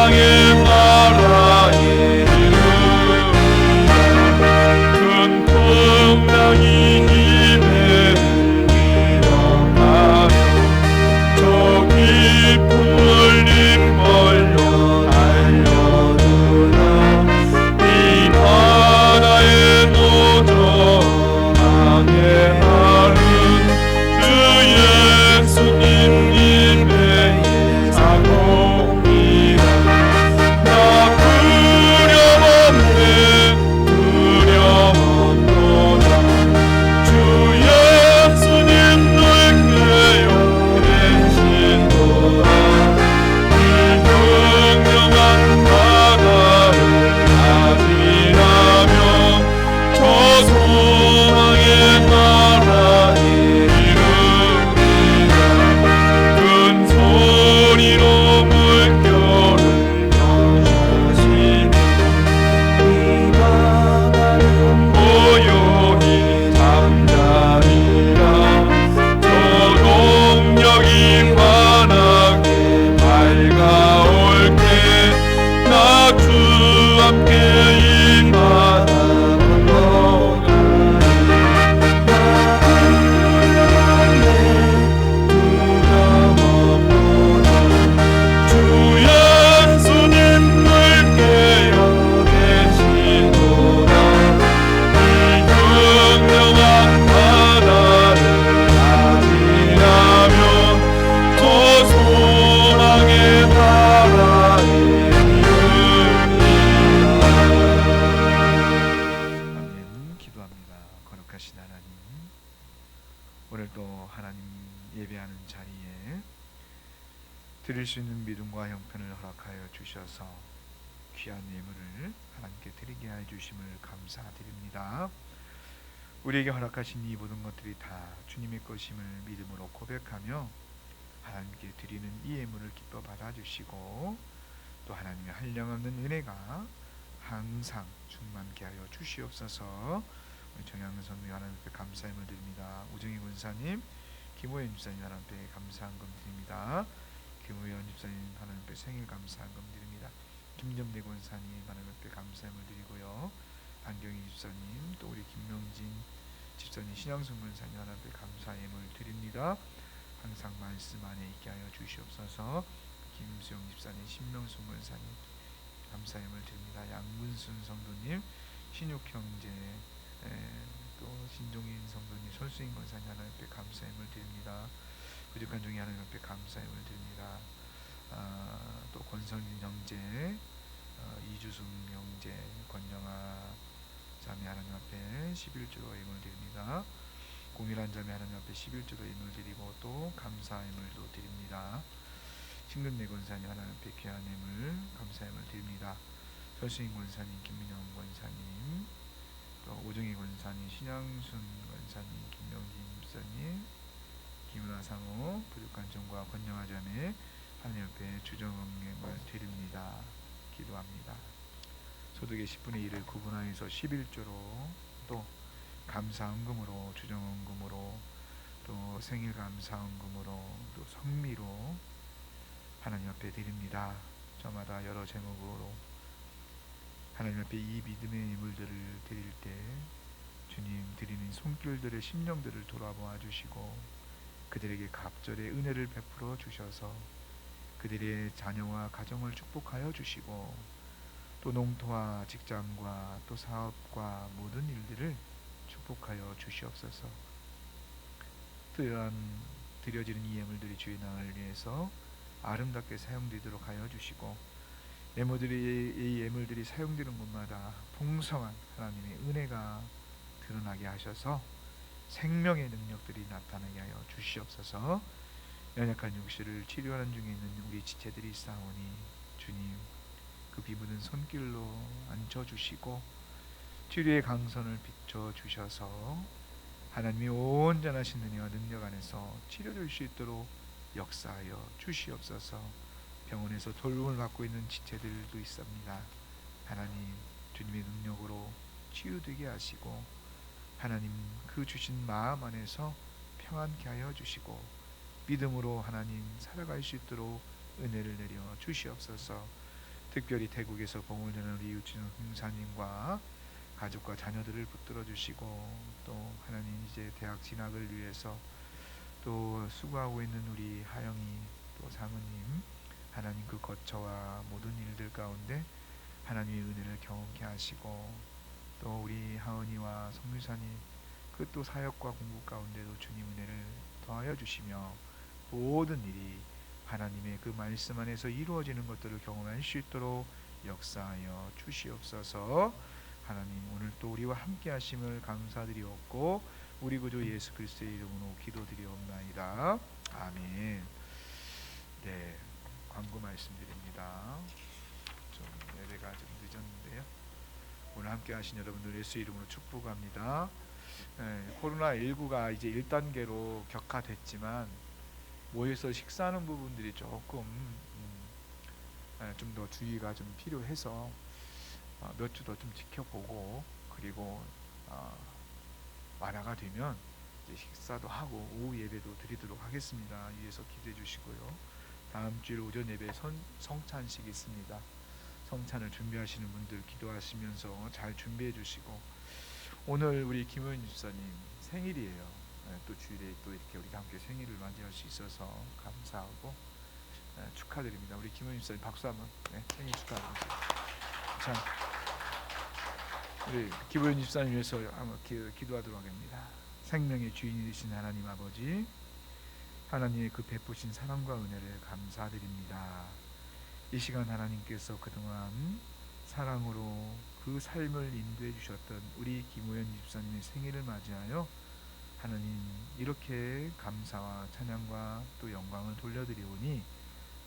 소망의 나라에 이르리라. 큰 풍랑이 임해를 기억하며 저 깊은 물림 멀려 달려들어 이 바다에 노저 항해하는 주 예수님 임의 사공이라. 나 두려움없네 두려움없노라. 주 예수님 놀게요 계시노라. 이 경영한 바다를 가지라며 저 소망의 나라에 이르리라. 큰 소리로 물결을 멈추시고 이 바다는 고요히 잠자리라. 저 동력이 환하게 밝아올 때 나 주 함께 이 바다 건너가리. 나 두려움없네 두려움없노라. 주 예수님 물게요 계시노라. 이 경영한 바다를 가지라며 저 소망의 나라에 이르리라. 아멘. 기도합니다. 거룩하신 하나님, 오늘도 하나님 예배하는 자리에 드릴 수 있는 믿음과 형편을 허락하여 주셔서 귀한 예물을 하나님께 드리게 해 주심을 감사드립니다. 우리에게 허락하신 이 모든 것들이 다 주님의 것임을 믿음으로 고백하며 하나님께 드리는 이 예물을 기뻐 받아주시고 또 하나님의 한량없는 은혜가 항상 충만케 하여 주시옵소서. 우리 정양선미 하나님께 감사함을 드립니다. 우정희 군사님, 김호연 집사님 하나님께 감사한금 드립니다. 김호연 집사님 하나님께 생일 감사한금 드립니다. 김점대 권사님 하나님께 감사함을 드리고요. 안경희 집사님, 또 우리 김명진 집사님, 신양순 권사님 하나님께 감사함을 드립니다. 항상 말씀 안에 있게 하여 주시옵소서. 김수영 집사님, 신명순 권사님 감사함을 드립니다. 양문순 성도님, 신육 형제, 또 신종인 성도님, 설수인 권사님 하나님께 감사함을 드립니다. 부족한 종이 하나님께 감사함을 드립니다. 또 권성인 형제, 이주승 형제, 권영아 자매 하나님 앞에 11조로 예물 드립니다. 공일한 자매 하나님 앞에 11조로 예물 드리고 또 감사함을도 드립니다. 신근대 권사님 하나님 앞에 귀한 예물 감사함을 드립니다. 설수인 권사님, 김민영 권사님, 또 오정희 권사님, 신양순 권사님, 김명진 집사님, 김은하 상호, 부족한 종과 권영아 자매 하나님 앞에 주정예물 드립니다. 기도합니다. 소득의 10분의 1을 구분하여서 11조로 또 감사헌금으로, 주정헌금으로, 또 생일 감사헌금으로, 또 성미로 하나님 앞에 드립니다. 저마다 여러 제목으로 하나님 앞에 이 믿음의 예물들을 드릴 때 주님 드리는 손길들의 심령들을 돌아보아 주시고 그들에게 갑절의 은혜를 베풀어 주셔서 그들의 자녀와 가정을 축복하여 주시고 또 농토와 직장과 또 사업과 모든 일들을 축복하여 주시옵소서. 또한 드려지는 이 예물들이 주의 나라를 위해서 아름답게 사용되도록 하여 주시고 이 예물들이 사용되는 곳마다 풍성한 하나님의 은혜가 드러나게 하셔서 생명의 능력들이 나타나게 하여 주시옵소서. 연약한 육신을 치료하는 중에 있는 우리 지체들이 있사오니 주님 그 비묻은 손길로 앉혀주시고 치료의 강선을 비춰주셔서 하나님이 온전하신 은혜와 능력 안에서 치료될 수 있도록 역사하여 주시옵소서. 병원에서 돌봄을 받고 있는 지체들도 있습니다. 하나님 주님의 능력으로 치유되게 하시고 하나님 그 주신 마음 안에서 평안케 하여 주시고 믿음으로 하나님 살아갈 수 있도록 은혜를 내려 주시옵소서. 특별히 태국에서 복음을 전하는 우리 유치원 흥사님과 가족과 자녀들을 붙들어 주시고, 또 하나님 이제 대학 진학을 위해서 또 수고하고 있는 우리 하영이 또 사모님, 하나님 그 거처와 모든 일들 가운데 하나님의 은혜를 경험케 하시고, 또 우리 하은이와 성유사님 그 또 사역과 공부 가운데도 주님 은혜를 더하여 주시며, 모든 일이 하나님의 그 말씀 안에서 이루어지는 것들을 경험할 수 있도록 역사하여 주시옵소서. 하나님, 오늘 또 우리와 함께 하심을 감사드리옵고 우리 구주 예수 그리스도의 이름으로 기도드리옵나이다. 아멘. 네, 광고 말씀드립니다. 좀 예배가 좀 늦었는데요, 오늘 함께 하신 여러분들 예수 이름으로 축복합니다. 코로나19가 이제 1단계로 격화됐지만 모여서 식사하는 부분들이 조금 좀 더 주의가 좀 필요해서 몇 주 더 좀 지켜보고, 그리고 완화가 되면 이제 식사도 하고 오후 예배도 드리도록 하겠습니다. 위에서 기도해 주시고요. 다음 주일 오전 예배 성찬식이 있습니다. 성찬을 준비하시는 분들 기도하시면서 잘 준비해 주시고, 오늘 우리 김호연 집사님 생일이에요. 또 주일에 또 이렇게 우리가 함께 생일을 맞이할 수 있어서 감사하고 축하드립니다. 우리 김호연 집사님 박수 한번. 생일 축하드립니다. 자, 우리 김호연 집사님 위해서 한번 기도하도록 하겠습니다. 생명의 주인이 되신 하나님 아버지, 하나님의 그 베푸신 사랑과 은혜를 감사드립니다. 이 시간 하나님께서 그동안 사랑으로 그 삶을 인도해 주셨던 우리 김호연 집사님의 생일을 맞이하여 하나님 이렇게 감사와 찬양과 또 영광을 돌려드리오니,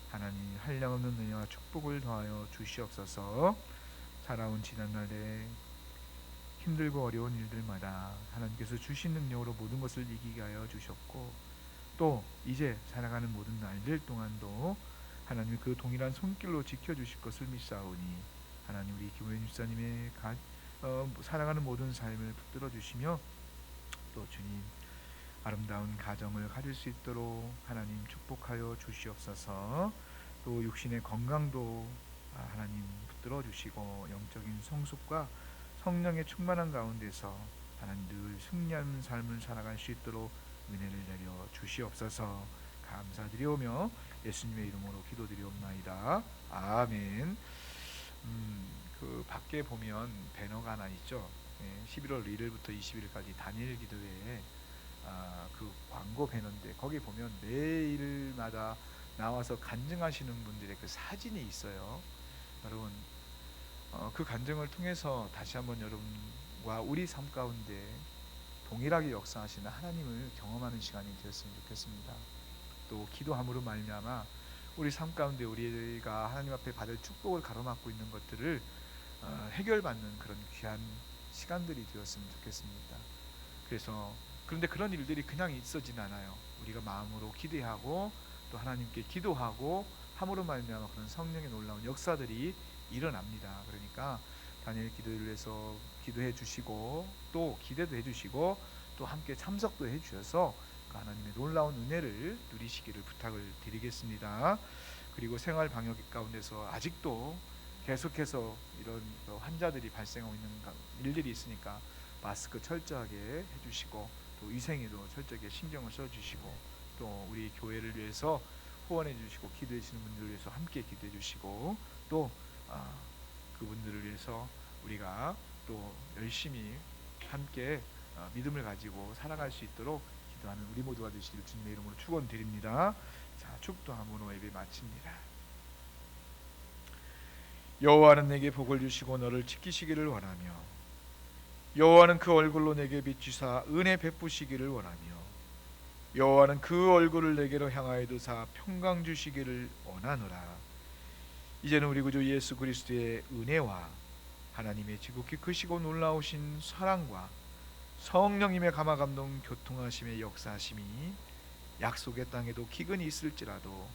하나님 한량없는 은혜와 축복을 더하여 주시옵소서. 살아온 지난날에 힘들고 어려운 일들마다 하나님께서 주신 능력으로 모든 것을 이기게 하여 주셨고, 또 이제 살아가는 모든 날들 동안도 하나님 그 동일한 손길로 지켜주실 것을 믿사오니, 하나님 우리 김호연 집사님의 살아가는 모든 삶을 붙들어 주시며, 또 주님 아름다운 가정을 가질 수 있도록 하나님 축복하여 주시옵소서. 또 육신의 건강도 하나님 붙들어 주시고, 영적인 성숙과 성령의 충만한 가운데서 하나님 늘 승리하는 삶을 살아갈 수 있도록 은혜를 내려 주시옵소서. 감사드리오며 예수님의 이름으로 기도드리옵나이다. 아멘. 그 밖에 보면 배너가 하나 있죠. 11월 1일부터 20일까지 단일 기도회에 그 광고 배너인데, 거기 보면 매일마다 나와서 간증하시는 분들의 그 사진이 있어요. 여러분, 그 간증을 통해서 다시 한번 여러분과 우리 삶 가운데 동일하게 역사하시는 하나님을 경험하는 시간이 되었으면 좋겠습니다. 또 기도함으로 말미암아 우리 삶 가운데 우리가 하나님 앞에 받을 축복을 가로막고 있는 것들을 해결받는 그런 귀한 시간들이 되었으면 좋겠습니다. 그런데 그런 일들이 그냥 있어지는 않아요. 우리가 마음으로 기대하고 또 하나님께 기도하고 함으로 말미암아 그런 성령의 놀라운 역사들이 일어납니다. 그러니까 다니엘 기도를 위해서 기도해 주시고, 또 기대도 해 주시고, 또 함께 참석도 해 주셔서 하나님의 놀라운 은혜를 누리시기를 부탁을 드리겠습니다. 그리고 생활 방역 가운데서 아직도 계속해서 이런 환자들이 발생하고 있는 일들이 있으니까 마스크 철저하게 해주시고, 또 위생에도 철저하게 신경을 써주시고, 또 우리 교회를 위해서 후원해 주시고 기도해 주시는 분들을 위해서 함께 기도해 주시고, 또 그분들을 위해서 우리가 또 열심히 함께 믿음을 가지고 살아갈 수 있도록 기도하는 우리 모두가 되시길 주님의 이름으로 축원드립니다. 자, 축도함으로 예배 마칩니다. 여호와는 내게 복을 주시고 너를 지키시기를 원하며, 여호와는 그 얼굴로 내게 비추사 은혜 베푸시기를 원하며, 여호와는 그 얼굴을 내게로 향하여 두사 평강 주시기를 원하노라. 이제는 우리 구주 예수 그리스도의 은혜와 하나님의 지극히 크시고 놀라우신 사랑과 성령님의 감화감동 교통하심의 역사하심이 약속의 땅에도 기근이 있을지라도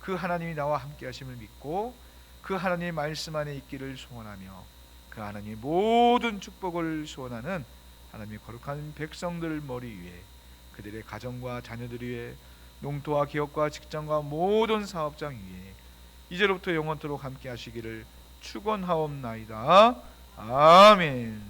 그 하나님이 나와 함께 하심을 믿고 그 하나님의 말씀 안에 있기를 소원하며, 그 하나님의 모든 축복을 소원하는 하나님의 거룩한 백성들 머리 위에, 그들의 가정과 자녀들 위에, 농토와 기업과 직장과 모든 사업장 위에 이제로부터 영원토록 함께 하시기를 축원하옵나이다. 아멘.